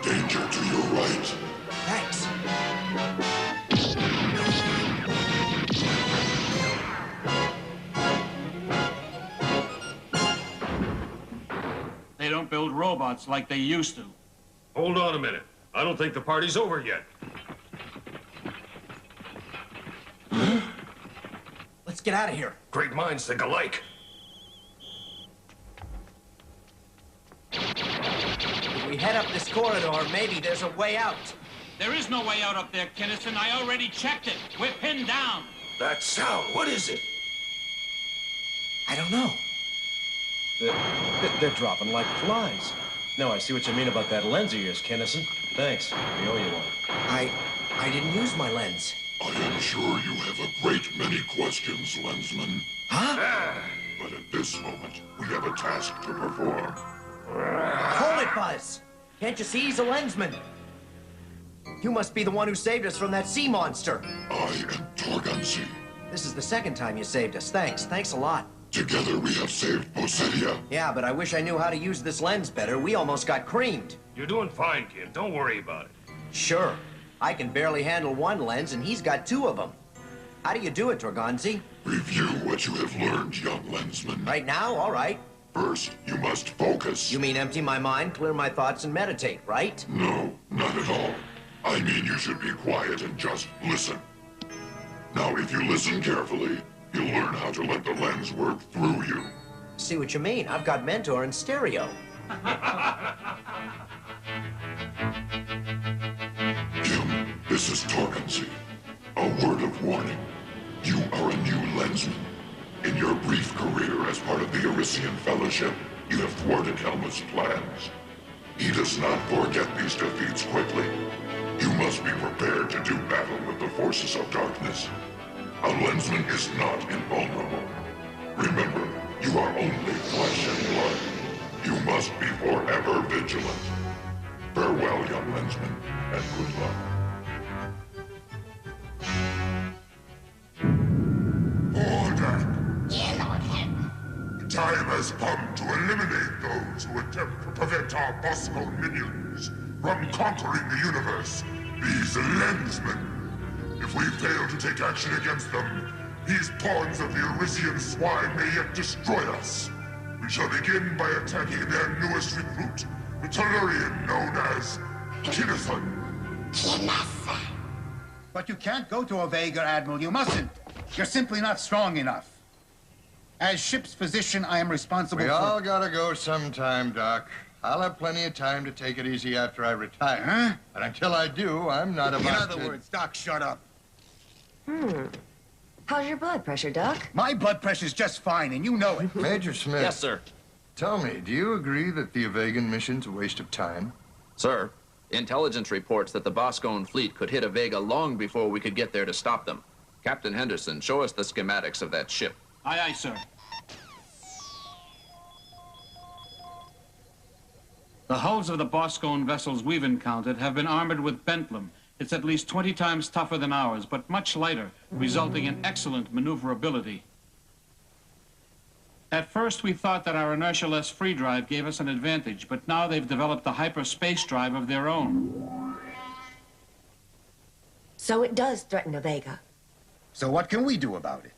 Danger to your right. Thanks. They don't build robots like they used to. Hold on a minute. I don't think the party's over yet. Let's get out of here. Great minds think alike. If we head up this corridor, maybe there's a way out. There is no way out up there, Kinnison. I already checked it. We're pinned down. That sound, what is it? I don't know. They're dropping like flies. Now I see what you mean about that lens of yours, Kinnison. Thanks. We owe you one. I didn't use my lens. I am sure you have a great many questions, Lensman. Huh? But at this moment, we have a task to perform. Hold it, Buzz! Can't you see he's a lensman? You must be the one who saved us from that sea monster. I am Torgunzi. This is the second time you saved us. Thanks. Thanks a lot. Together we have saved Posetia. Yeah, but I wish I knew how to use this lens better. We almost got creamed. You're doing fine, kid. Don't worry about it. Sure. I can barely handle one lens, and he's got two of them. How do you do it, Torgunzi? Review what you have learned, young Lensman. Right now? All right. First, you must focus. You mean empty my mind, clear my thoughts, and meditate, right? No, not at all. I mean you should be quiet and just listen. Now, if you listen carefully, you'll learn how to let the lens work through you. See what you mean. I've got Mentor in stereo. Kim, this is Torkensey. A word of warning. You are a new Lensman. In your brief career as part of the Arisian Fellowship, you have thwarted Helmut's plans. He does not forget these defeats quickly. You must be prepared to do battle with the forces of darkness. A Lensman is not invulnerable. Remember, you are only flesh and blood. You must be forever vigilant. Farewell, young Lensman, and good luck. Order! The time has come to eliminate those who attempt to prevent our Bosco minions from conquering the universe. These Lensmen. If we fail to take action against them, these pawns of the Arisian swine may yet destroy us. We shall begin by attacking their newest recruit, the Tellurian known as Kinnison. But you can't go to a Vega, Admiral. You mustn't. You're simply not strong enough. As ship's physician, I am responsible We for... all gotta go sometime, Doc. I'll have plenty of time to take it easy after I retire. Huh? But until I do, I'm not about In other words, Doc, shut up. How's your blood pressure, Doc? My blood pressure's just fine, and you know it. Major Smith. Yes, sir. Tell me, do you agree that the Avegan mission's a waste of time? Sir, intelligence reports that the Boscone fleet could hit a Vega long before we could get there to stop them. Captain Henderson, show us the schematics of that ship. Aye, aye, sir. The hulls of the Boscone vessels we've encountered have been armored with Bentlem. It's at least 20 times tougher than ours, but much lighter, resulting in excellent maneuverability. At first, we thought that our inertia-less free drive gave us an advantage, but now they've developed a hyperspace drive of their own. So it does threaten a Vega. So what can we do about it?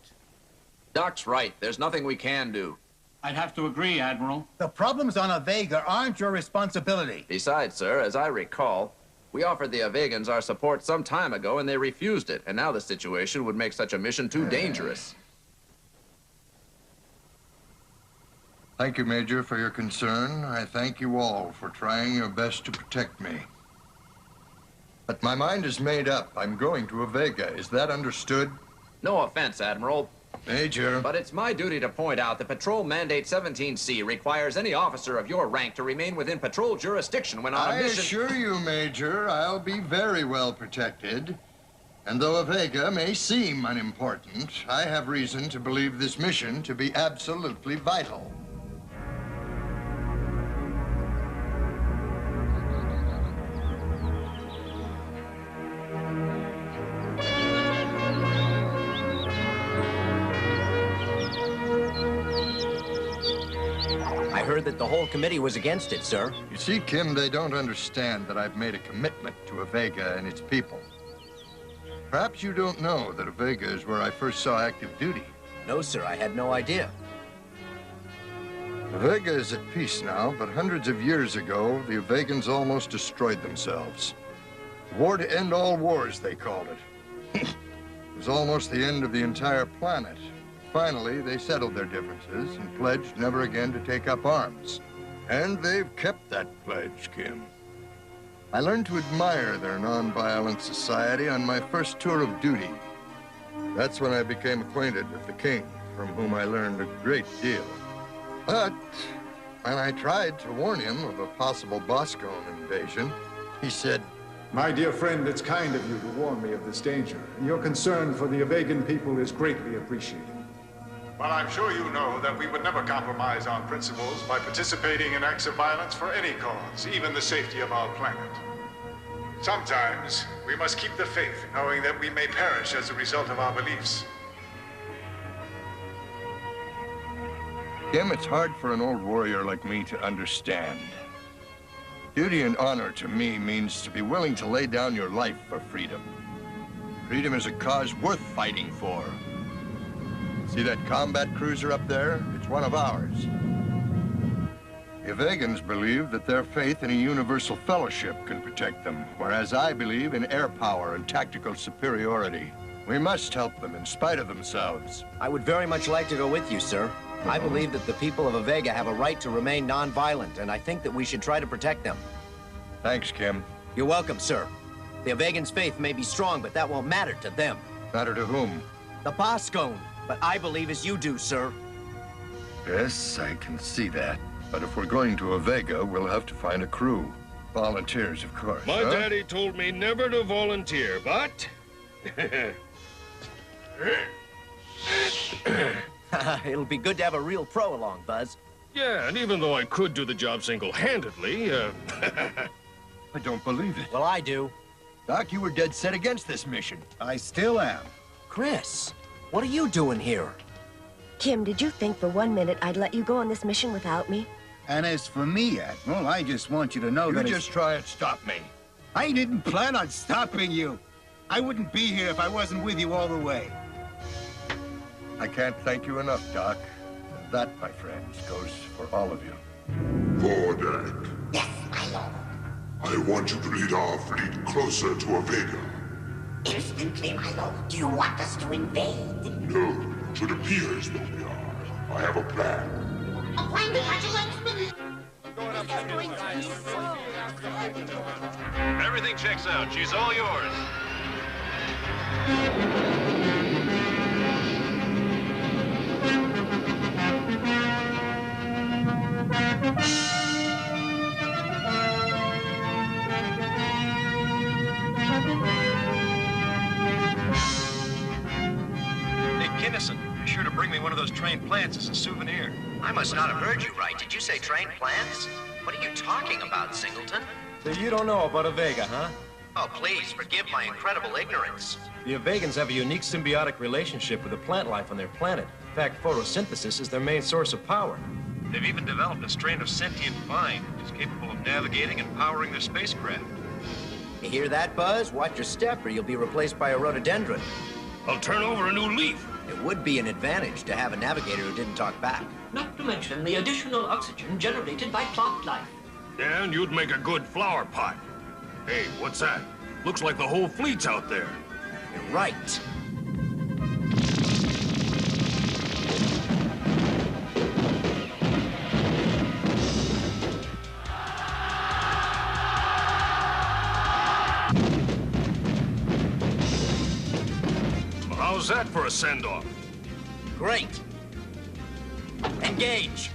Doc's right. There's nothing we can do. I'd have to agree, Admiral. The problems on a Vega aren't your responsibility. Besides, sir, as I recall, we offered the Avegans our support some time ago and they refused it, and now the situation would make such a mission too dangerous. Thank you, Major, for your concern. I thank you all for trying your best to protect me. But my mind is made up. I'm going to a Vega. Is that understood? No offense, Admiral. Major. But it's my duty to point out that Patrol Mandate 17C requires any officer of your rank to remain within patrol jurisdiction when on a mission... I assure you, Major, I'll be very well protected. And though a Vega may seem unimportant, I have reason to believe this mission to be absolutely vital. I heard that the whole committee was against it, sir. You see, Kim, they don't understand that I've made a commitment to a Vega and its people. Perhaps you don't know that a Vega is where I first saw active duty. No, sir, I had no idea. The Vega is at peace now, but hundreds of years ago, the Avegans almost destroyed themselves. The war to end all wars, they called it. It was almost the end of the entire planet. Finally, they settled their differences and pledged never again to take up arms. And they've kept that pledge, Kim. I learned to admire their non-violent society on my first tour of duty. That's when I became acquainted with the king, from whom I learned a great deal. But when I tried to warn him of a possible Boscone invasion, he said, "My dear friend, it's kind of you to warn me of this danger. Your concern for the Avegan people is greatly appreciated. Well, I'm sure you know that we would never compromise our principles by participating in acts of violence for any cause, even the safety of our planet. Sometimes we must keep the faith, knowing that we may perish as a result of our beliefs. Kim, it's hard for an old warrior like me to understand. Duty and honor to me means to be willing to lay down your life for freedom. Freedom is a cause worth fighting for. See that combat cruiser up there? It's one of ours. The Vegans believe that their faith in a universal fellowship can protect them, whereas I believe in air power and tactical superiority. We must help them in spite of themselves. I would very much like to go with you, sir. I believe that the people of Avega have a right to remain non-violent, and I think that we should try to protect them. Thanks, Kim. You're welcome, sir. The Avegans' faith may be strong, but that won't matter to them. Matter to whom? The Boscone. But I believe as you do, sir. Yes, I can see that. But if we're going to Avega, we'll have to find a crew. Volunteers, of course. My daddy told me never to volunteer, but... It'll be good to have a real pro along, Buzz. Yeah, and even though I could do the job single-handedly, I don't believe it. Well, I do. Doc, you were dead set against this mission. I still am. Chris, what are you doing here? Kim, did you think for 1 minute I'd let you go on this mission without me? And as for me, Admiral, I just want you to know that You just try and stop me. I didn't plan on stopping you. I wouldn't be here if I wasn't with you all the way. I can't thank you enough, Doc. And that, my friends, goes for all of you. Vordak, Yes, my lord. I want you to lead our fleet closer to Avega. Instantly, my lord. Do you want us to invade? No, it appears that we are. I have a plan. A plan to catch a Lensman? Everything checks out. She's all yours. Kinnison, be sure to bring me one of those trained plants as a souvenir. I must not have heard you right. Did you say trained plants? What are you talking about, Singleton? So you don't know about Avega, huh? Oh, please, forgive my incredible ignorance. The Avegans have a unique symbiotic relationship with the plant life on their planet. In fact, photosynthesis is their main source of power. They've even developed a strain of sentient vine that's capable of navigating and powering their spacecraft. You hear that, Buzz? Watch your step or you'll be replaced by a rhododendron. I'll turn over a new leaf. It would be an advantage to have a navigator who didn't talk back. Not to mention the additional oxygen generated by plant life. Yeah, and you'd make a good flower pot. Hey, what's that? Looks like the whole fleet's out there. You're right. How's that for a send-off? Great. Engage.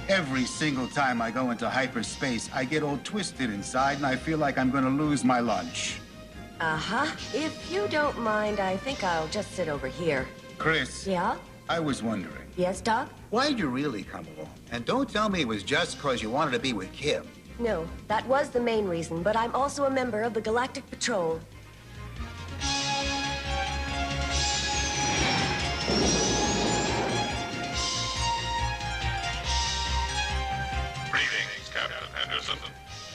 Every single time I go into hyperspace, I get all twisted inside and I feel like I'm gonna lose my lunch. Uh-huh. If you don't mind, I think I'll just sit over here. Chris? Yeah? I was wondering. Yes, Doc? Why'd you really come along? And don't tell me it was just because you wanted to be with Kim. No, that was the main reason, but I'm also a member of the Galactic Patrol. Greetings, Captain Henderson.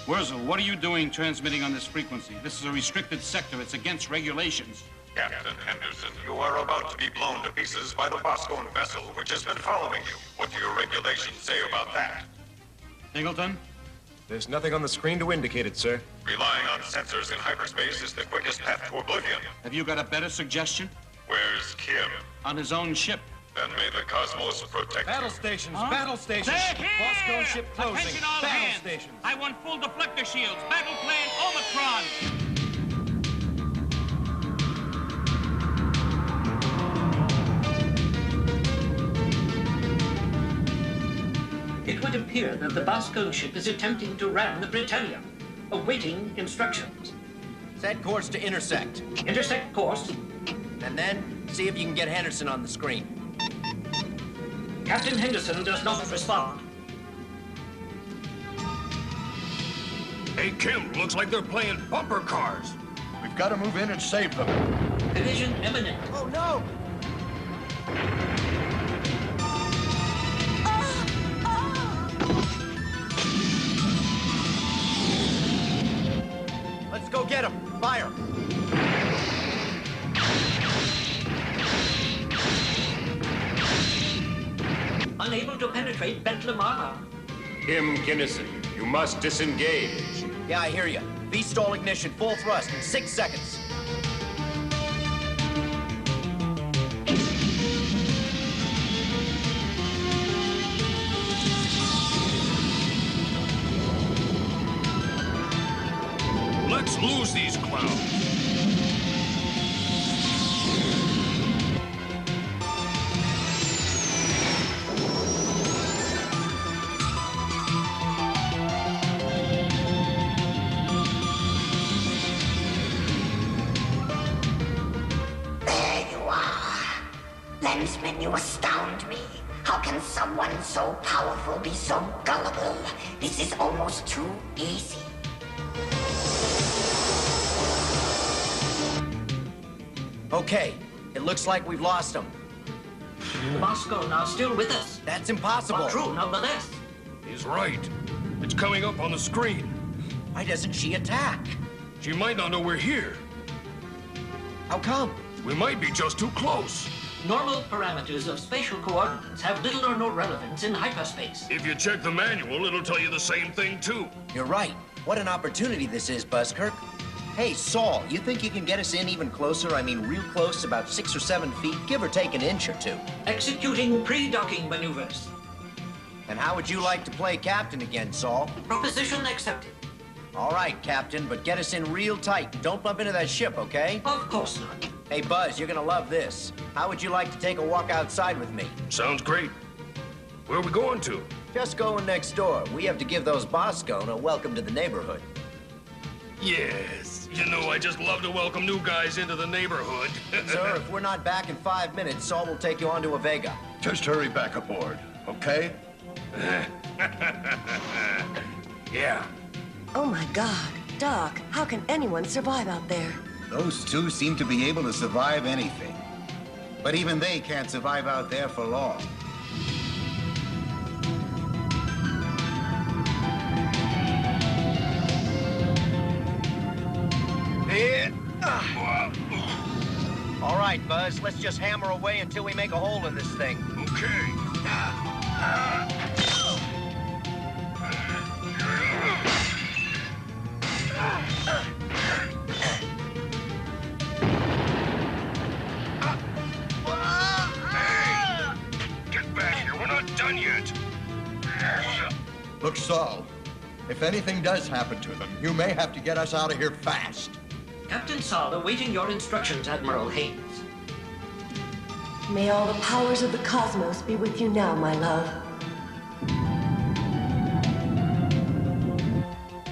Wurzel, what are you doing transmitting on this frequency? This is a restricted sector. It's against regulations. Captain Henderson, you are about to be blown to pieces by the Boscone vessel, which has been following you. What do your regulations say about that? Singleton? There's nothing on the screen to indicate it, sir. Relying on sensors in hyperspace is the quickest path to oblivion. Have you got a better suggestion? Where's Kim? On his own ship. Then may the cosmos protect Battle you. stations, Huh? battle stations. They're here! Boscone ship closing. Attention all battle hands. stations. I want full deflector shields. Battle plan Omicron. It would appear that the Boscone ship is attempting to ram the Britannia, awaiting instructions. Set course to intersect. Intersect course. And then, see if you can get Henderson on the screen. Captain Henderson does not respond. Hey, Kim, looks like they're playing bumper cars. We've got to move in and save them. Collision imminent. Oh, no! Let's go get him. Fire! Unable to penetrate Bentley armor. Kim Kinnison, you must disengage. Yeah, I hear you. V-stall ignition, full thrust in 6 seconds. Let's lose these clowns. There you are. Lensman, you astound me. How can someone so powerful be so gullible? This is almost too easy. Okay, it looks like we've lost him. Bosco now still with us. That's impossible. But true, nonetheless. He's right. It's coming up on the screen. Why doesn't she attack? She might not know we're here. How come? We might be just too close. Normal parameters of spatial coordinates have little or no relevance in hyperspace. If you check the manual, it'll tell you the same thing, too. You're right. What an opportunity this is, Buzzkirk. Hey, Saul, you think you can get us in even closer? I mean, real close, about 6 or 7 feet, give or take an inch or 2. Executing pre-docking maneuvers. And how would you like to play captain again, Saul? Proposition accepted. All right, Captain, but get us in real tight. Don't bump into that ship, okay? Of course not. Hey, Buzz, you're gonna love this. How would you like to take a walk outside with me? Sounds great. Where are we going to? Just going next door. We have to give those Boscone a welcome to the neighborhood. Yes. You know, I just love to welcome new guys into the neighborhood. Sir, if we're not back in 5 minutes, Saul will take you onto a Vega. Just hurry back aboard, okay? Yeah. Oh my God, Doc, how can anyone survive out there? Those two seem to be able to survive anything. But even they can't survive out there for long. All right, Buzz, let's just hammer away until we make a hole in this thing. Okay. Hey! Get back here, we're not done yet. Look, Saul, if anything does happen to them, you may have to get us out of here fast. Captain Saul awaiting your instructions, Admiral Haynes. May all the powers of the cosmos be with you now, my love.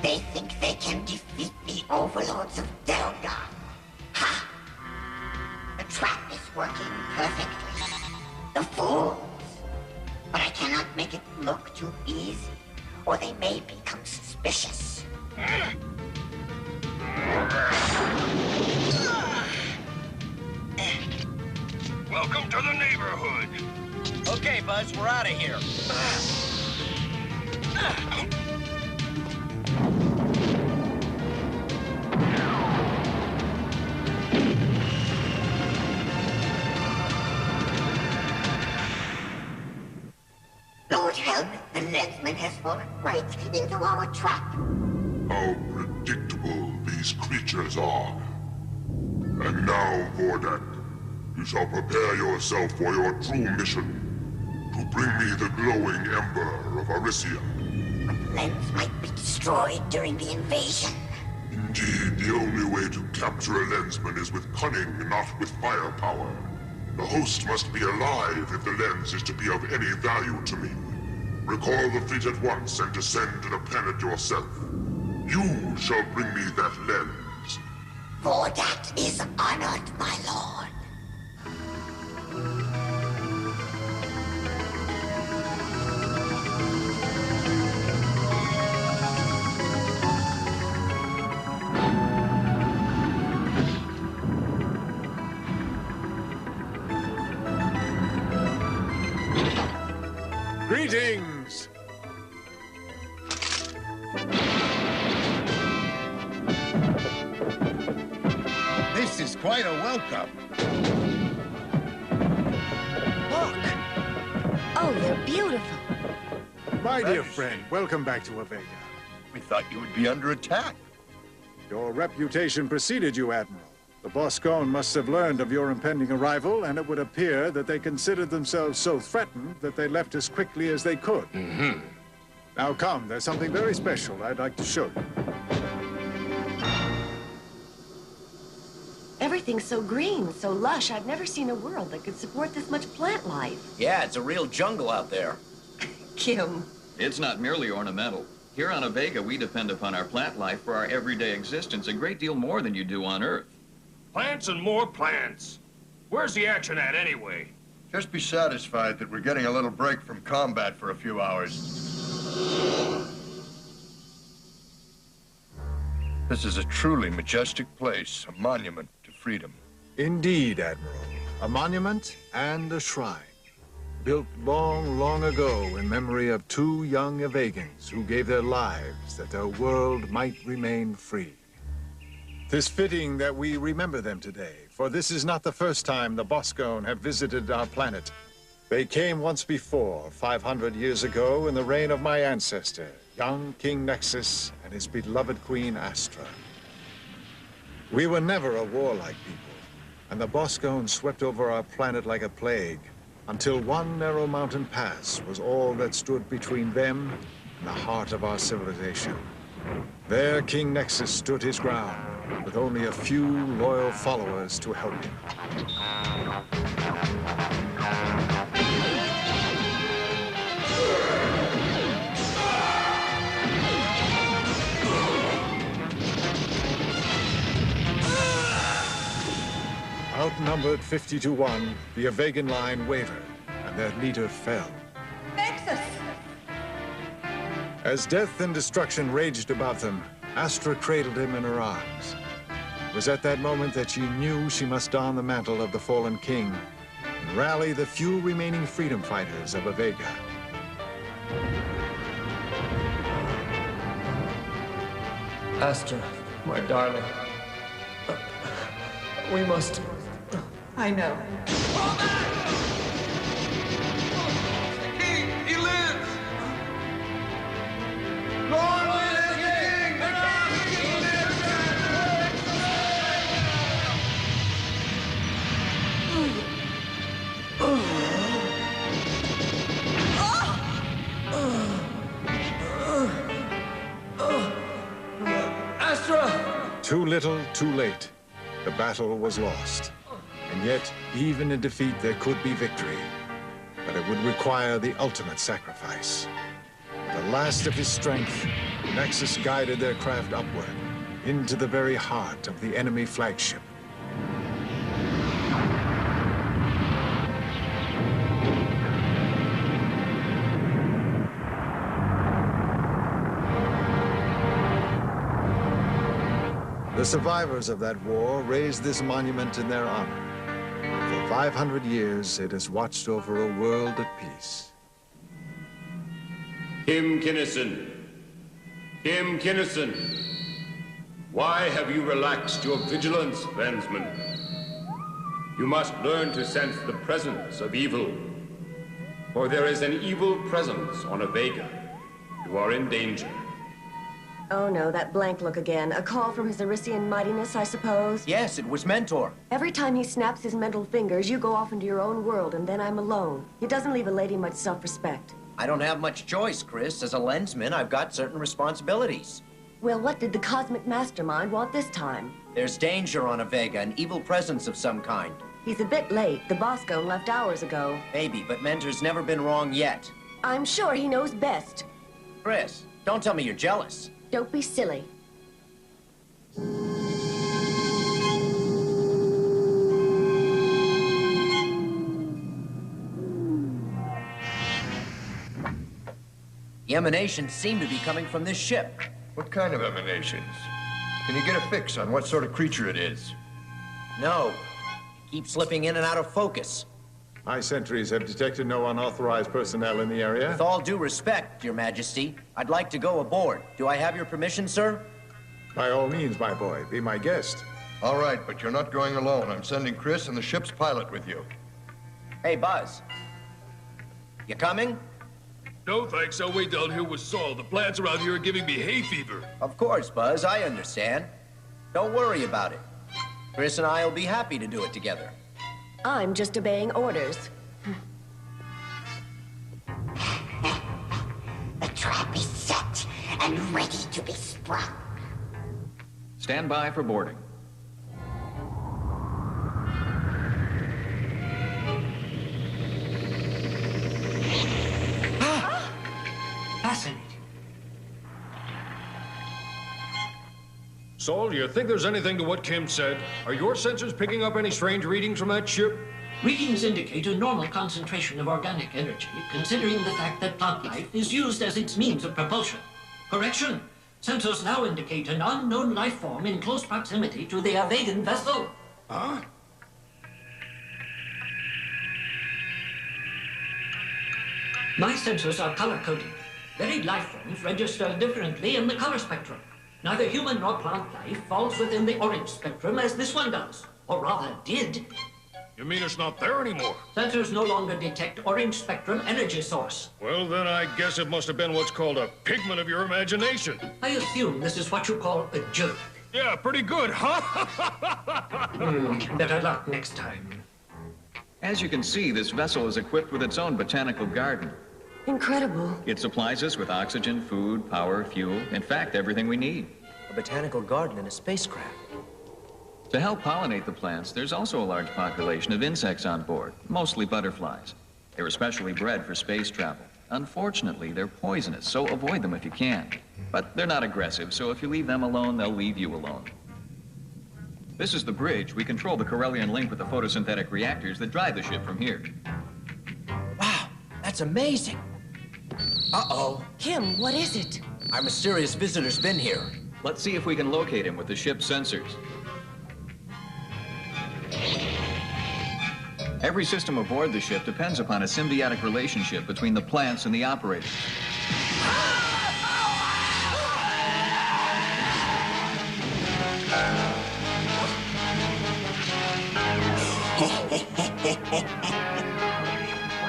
They think they can defeat the overlords of Delga. Ha! The trap is working perfectly. The fools. But I cannot make it look too easy, or they may become suspicious. Welcome to the neighborhood. Okay, Buzz, we're out of here. Lord help, the Lensman has fallen right into our trap. How predictable these creatures are. And now, Vordak, you shall prepare yourself for your true mission. To bring me the glowing ember of Arisia. The lens might be destroyed during the invasion. Indeed, the only way to capture a lensman is with cunning, not with firepower. The host must be alive if the lens is to be of any value to me. Recall the fleet at once and descend to the planet yourself. You shall bring me that lens. Vordak is honored, my lord. Greetings! This is quite a welcome. Oh, they're beautiful. My dear friend, welcome back to Avega. We thought you would be under attack. Your reputation preceded you, Admiral. The Boscone must have learned of your impending arrival, and it would appear that they considered themselves so threatened that they left as quickly as they could. Now come, there's something very special I'd like to show you. Everything's so green, so lush. I've never seen a world that could support this much plant life. Yeah, it's a real jungle out there. Kim. It's not merely ornamental. Here on Avega, we depend upon our plant life for our everyday existence a great deal more than you do on Earth. Plants and more plants. Where's the action at anyway? Just be satisfied that we're getting a little break from combat for a few hours. This is a truly majestic place, a monument to freedom. Indeed, Admiral. A monument and a shrine. Built long, long ago in memory of two young Avegans who gave their lives that their world might remain free. 'Tis fitting that we remember them today, for this is not the first time the Boscone have visited our planet. They came once before, 500 years ago, in the reign of my ancestor, young King Nexus and his beloved Queen Astra. We were never a warlike people, and the Boscone swept over our planet like a plague, until one narrow mountain pass was all that stood between them and the heart of our civilization. There, King Nexus stood his ground, with only a few loyal followers to help him. Outnumbered 50 to 1, the Avegan line wavered, and their leader fell. Nexus! As death and destruction raged about them, Astra cradled him in her arms. It was at that moment that she knew she must don the mantle of the fallen king and rally the few remaining freedom fighters of Avega. Astra, my darling. We must... I know. King, he lives! Long live the king! Astra! Too little, too late. The battle was lost. And yet, even in defeat, there could be victory. But it would require the ultimate sacrifice. With the last of his strength, Nexus guided their craft upward, into the very heart of the enemy flagship. The survivors of that war raised this monument in their honor. For 500 years, it has watched over a world at peace. Kim Kinnison. Kim Kinnison. Why have you relaxed your vigilance, Lensman? You must learn to sense the presence of evil. For there is an evil presence on Avega. You are in danger. Oh no, that blank look again. A call from his Arisian mightiness, I suppose? Yes, it was Mentor. Every time he snaps his mental fingers, you go off into your own world, and then I'm alone. He doesn't leave a lady much self-respect. I don't have much choice, Chris. As a lensman, I've got certain responsibilities. Well, what did the cosmic mastermind want this time? There's danger on Avega, an evil presence of some kind. He's a bit late. The Boscone left hours ago. Maybe, but Mentor's never been wrong yet. I'm sure he knows best. Chris, don't tell me you're jealous. Don't be silly. The emanations seem to be coming from this ship. What kind of emanations? Can you get a fix on what sort of creature it is? No. Keep slipping in and out of focus. My sentries have detected no unauthorized personnel in the area. With all due respect, Your Majesty, I'd like to go aboard. Do I have your permission, sir? By all means, my boy, be my guest. All right, but you're not going alone. I'm sending Chris and the ship's pilot with you. Hey, Buzz. You coming? No, thanks. I'll wait down here with Saul. The plants around here are giving me hay fever. Of course, Buzz. I understand. Don't worry about it. Chris and I will be happy to do it together. I'm just obeying orders. The trap is set and ready to be sprung. Stand by for boarding. Fascinating. Saul, do you think there's anything to what Kim said? Are your sensors picking up any strange readings from that ship? Readings indicate a normal concentration of organic energy, considering the fact that plant life is used as its means of propulsion. Correction. Sensors now indicate an unknown life form in close proximity to the Avegan vessel. Huh? My sensors are color-coded. Varied life forms register differently in the color spectrum. Neither human nor plant life falls within the orange spectrum as this one does, or rather did. You mean it's not there anymore? Sensors no longer detect orange spectrum energy source. Well, then I guess it must have been what's called a pigment of your imagination. I assume this is what you call a joke. Yeah, pretty good, huh? Better luck next time. As you can see, this vessel is equipped with its own botanical garden. Incredible. It supplies us with oxygen, food, power, fuel, in fact, everything we need. A botanical garden in a spacecraft. To help pollinate the plants, there's also a large population of insects on board, mostly butterflies. They were specially bred for space travel. Unfortunately, they're poisonous, so avoid them if you can. But they're not aggressive, so if you leave them alone, they'll leave you alone. This is the bridge. We control the Corellian link with the photosynthetic reactors that drive the ship from here. Wow, that's amazing. Uh-oh. Kim, what is it? Our mysterious visitor's been here. Let's see if we can locate him with the ship's sensors. Every system aboard the ship depends upon a symbiotic relationship between the plants and the operators.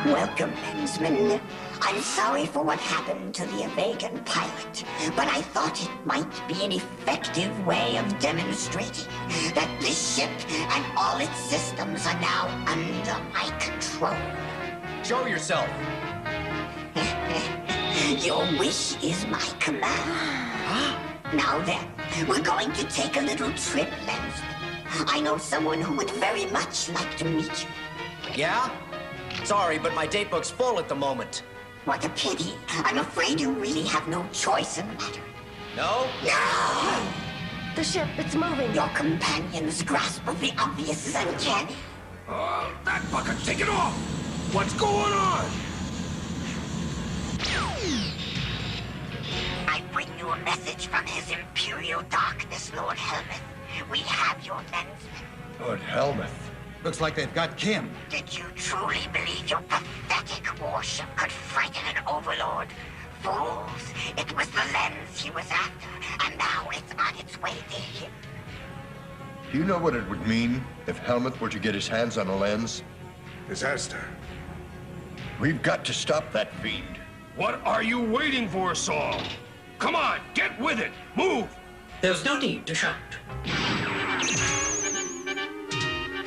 Welcome, Lensman. I'm sorry for what happened to the Avegan pilot, but I thought it might be an effective way of demonstrating that this ship and all its systems are now under my control. Show yourself. Your wish is my command. Now then, we're going to take a little trip, Lensman. I know someone who would very much like to meet you. Yeah? Sorry, but my date book's full at the moment. What a pity. I'm afraid you really have no choice in the matter. No? No! The ship, it's moving. Your companion's grasp of the obvious is uncanny. That bucket, take it off! What's going on? I bring you a message from His Imperial Darkness, Lord Helmuth. We have your Lensman. Lord Helmuth. Looks like they've got Kim. Did you truly believe your pathetic warship could frighten an overlord? Fools! It was the lens he was after, and now it's on its way to him. Do you know what it would mean if Helmuth were to get his hands on a lens? Disaster. We've got to stop that fiend. What are you waiting for, Saul? Come on, get with it! Move! There's no need to shout.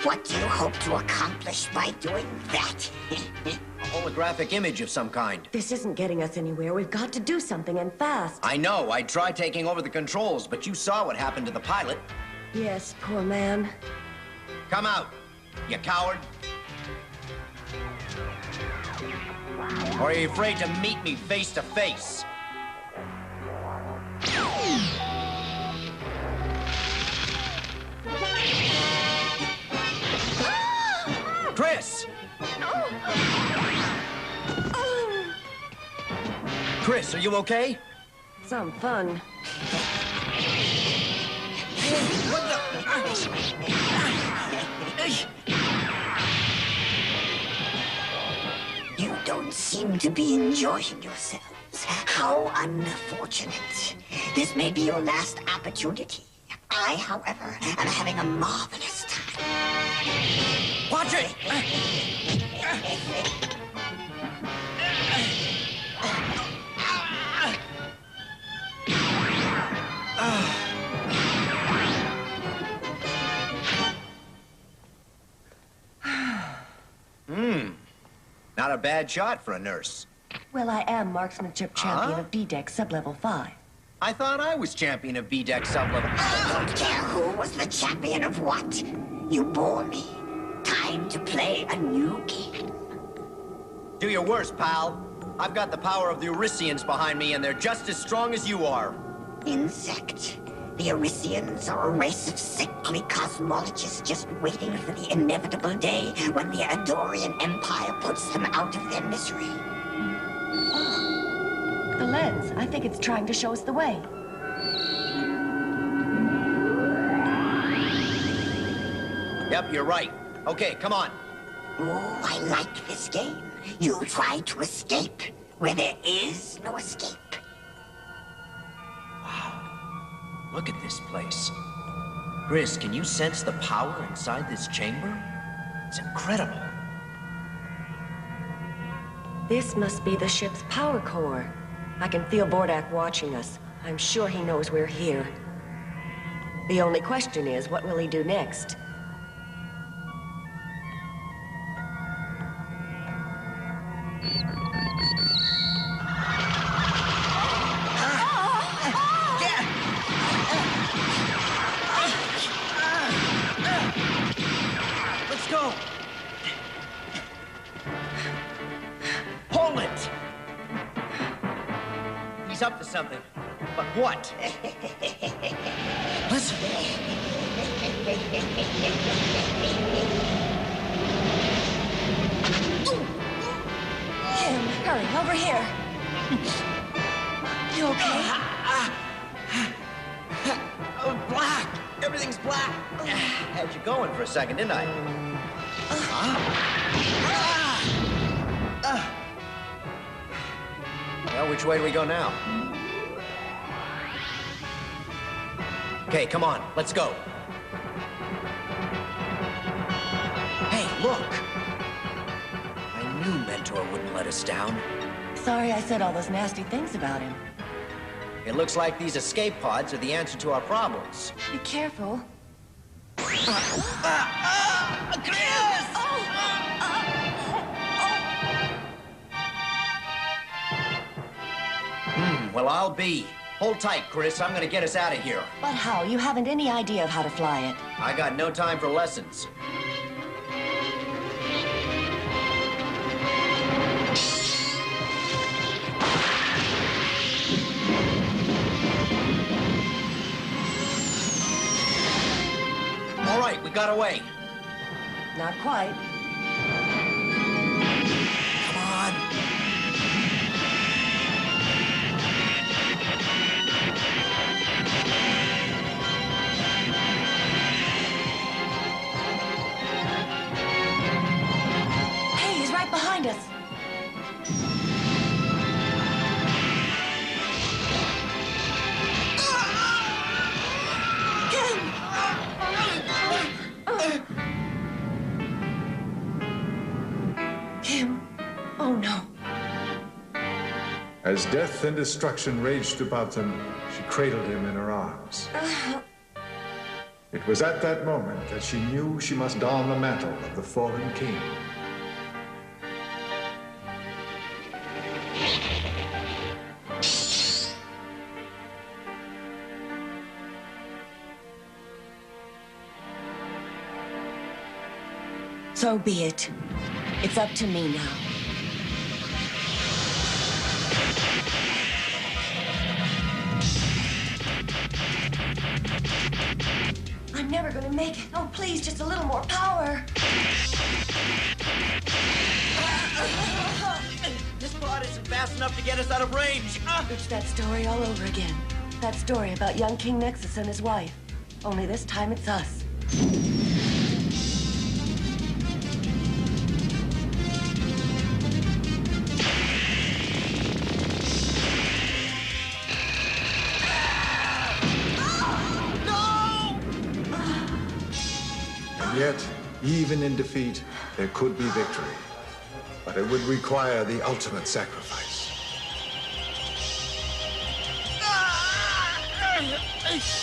What do you hope to accomplish by doing that? A holographic image of some kind. This isn't getting us anywhere. We've got to do something, and fast. I know. I tried taking over the controls, but you saw what happened to the pilot. Yes, poor man. Come out, you coward. Or are you afraid to meet me face to face? Chris! Chris, are you okay? Some fun. seem to be enjoying yourselves. How unfortunate. This may be your last opportunity. I, however, am having a marvelous time. Watch it! Not a bad shot for a nurse. Well, I am marksmanship champion of B-Deck sub-level 5. I thought I was champion of B-Deck sub-level. I don't care who was the champion of what. You bore me. Time to play a new game. Do your worst, pal. I've got the power of the Eurysians behind me, and they're just as strong as you are. Insect. The Eurysians are a race of sickly cosmologists just waiting for the inevitable day when the Adorian Empire puts them out of their misery. The lens. I think it's trying to show us the way. Yep, you're right. Okay, come on. Oh, I like this game. You try to escape where there is no escape. Look at this place. Chris, can you sense the power inside this chamber? It's incredible. This must be the ship's power core. I can feel Bordak watching us. I'm sure he knows we're here. The only question is, what will he do next? Let's go. Hold it. He's up to something. But what? Listen. Kim, hurry, over here. You okay? Black. Everything's black. Had you going for a second, didn't I? Well, which way do we go now? Okay, come on, let's go. Hey, look! I knew Mentor wouldn't let us down. Sorry I said all those nasty things about him. It looks like these escape pods are the answer to our problems. Be careful. Chris! Well, I'll be. Hold tight, Chris. I'm gonna get us out of here. But how? You haven't any idea of how to fly it. I got no time for lessons. All right, we got away. Not quite. Come on. Hey, he's right behind us. Kim. Oh, no. As death and destruction raged about them, she cradled him in her arms. It was at that moment that she knew she must don the mantle of the fallen king. So be it. It's up to me now. I'm never gonna make it. Oh, please, just a little more power. This pod isn't fast enough to get us out of range. It's that story all over again. That story about young King Nexus and his wife. Only this time it's us. And yet, even in defeat, there could be victory. But it would require the ultimate sacrifice. He's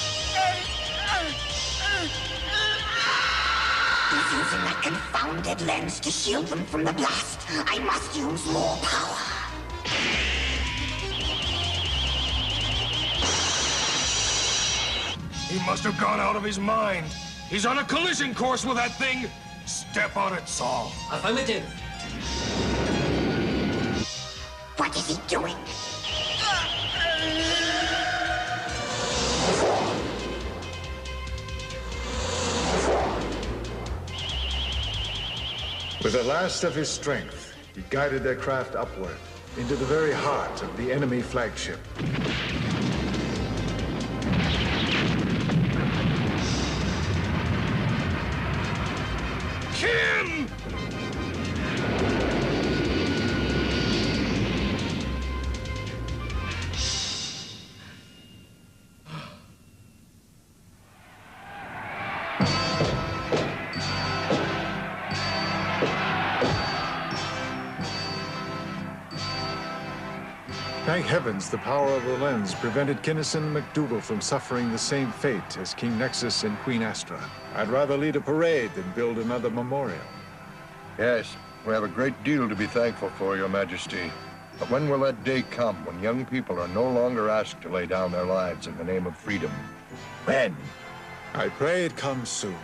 using that confounded lens to shield them from the blast. I must use more power. He must have gone out of his mind. He's on a collision course with that thing. Step on it, Saul. Affirmative. What is he doing? With the last of his strength, he guided their craft upward into the very heart of the enemy flagship. Kim! Thank heavens the power of the lens prevented Kinnison and McDougal from suffering the same fate as King Nexus and Queen Astra. I'd rather lead a parade than build another memorial. Yes, we have a great deal to be thankful for, Your Majesty. But when will that day come when young people are no longer asked to lay down their lives in the name of freedom? When? I pray it comes soon.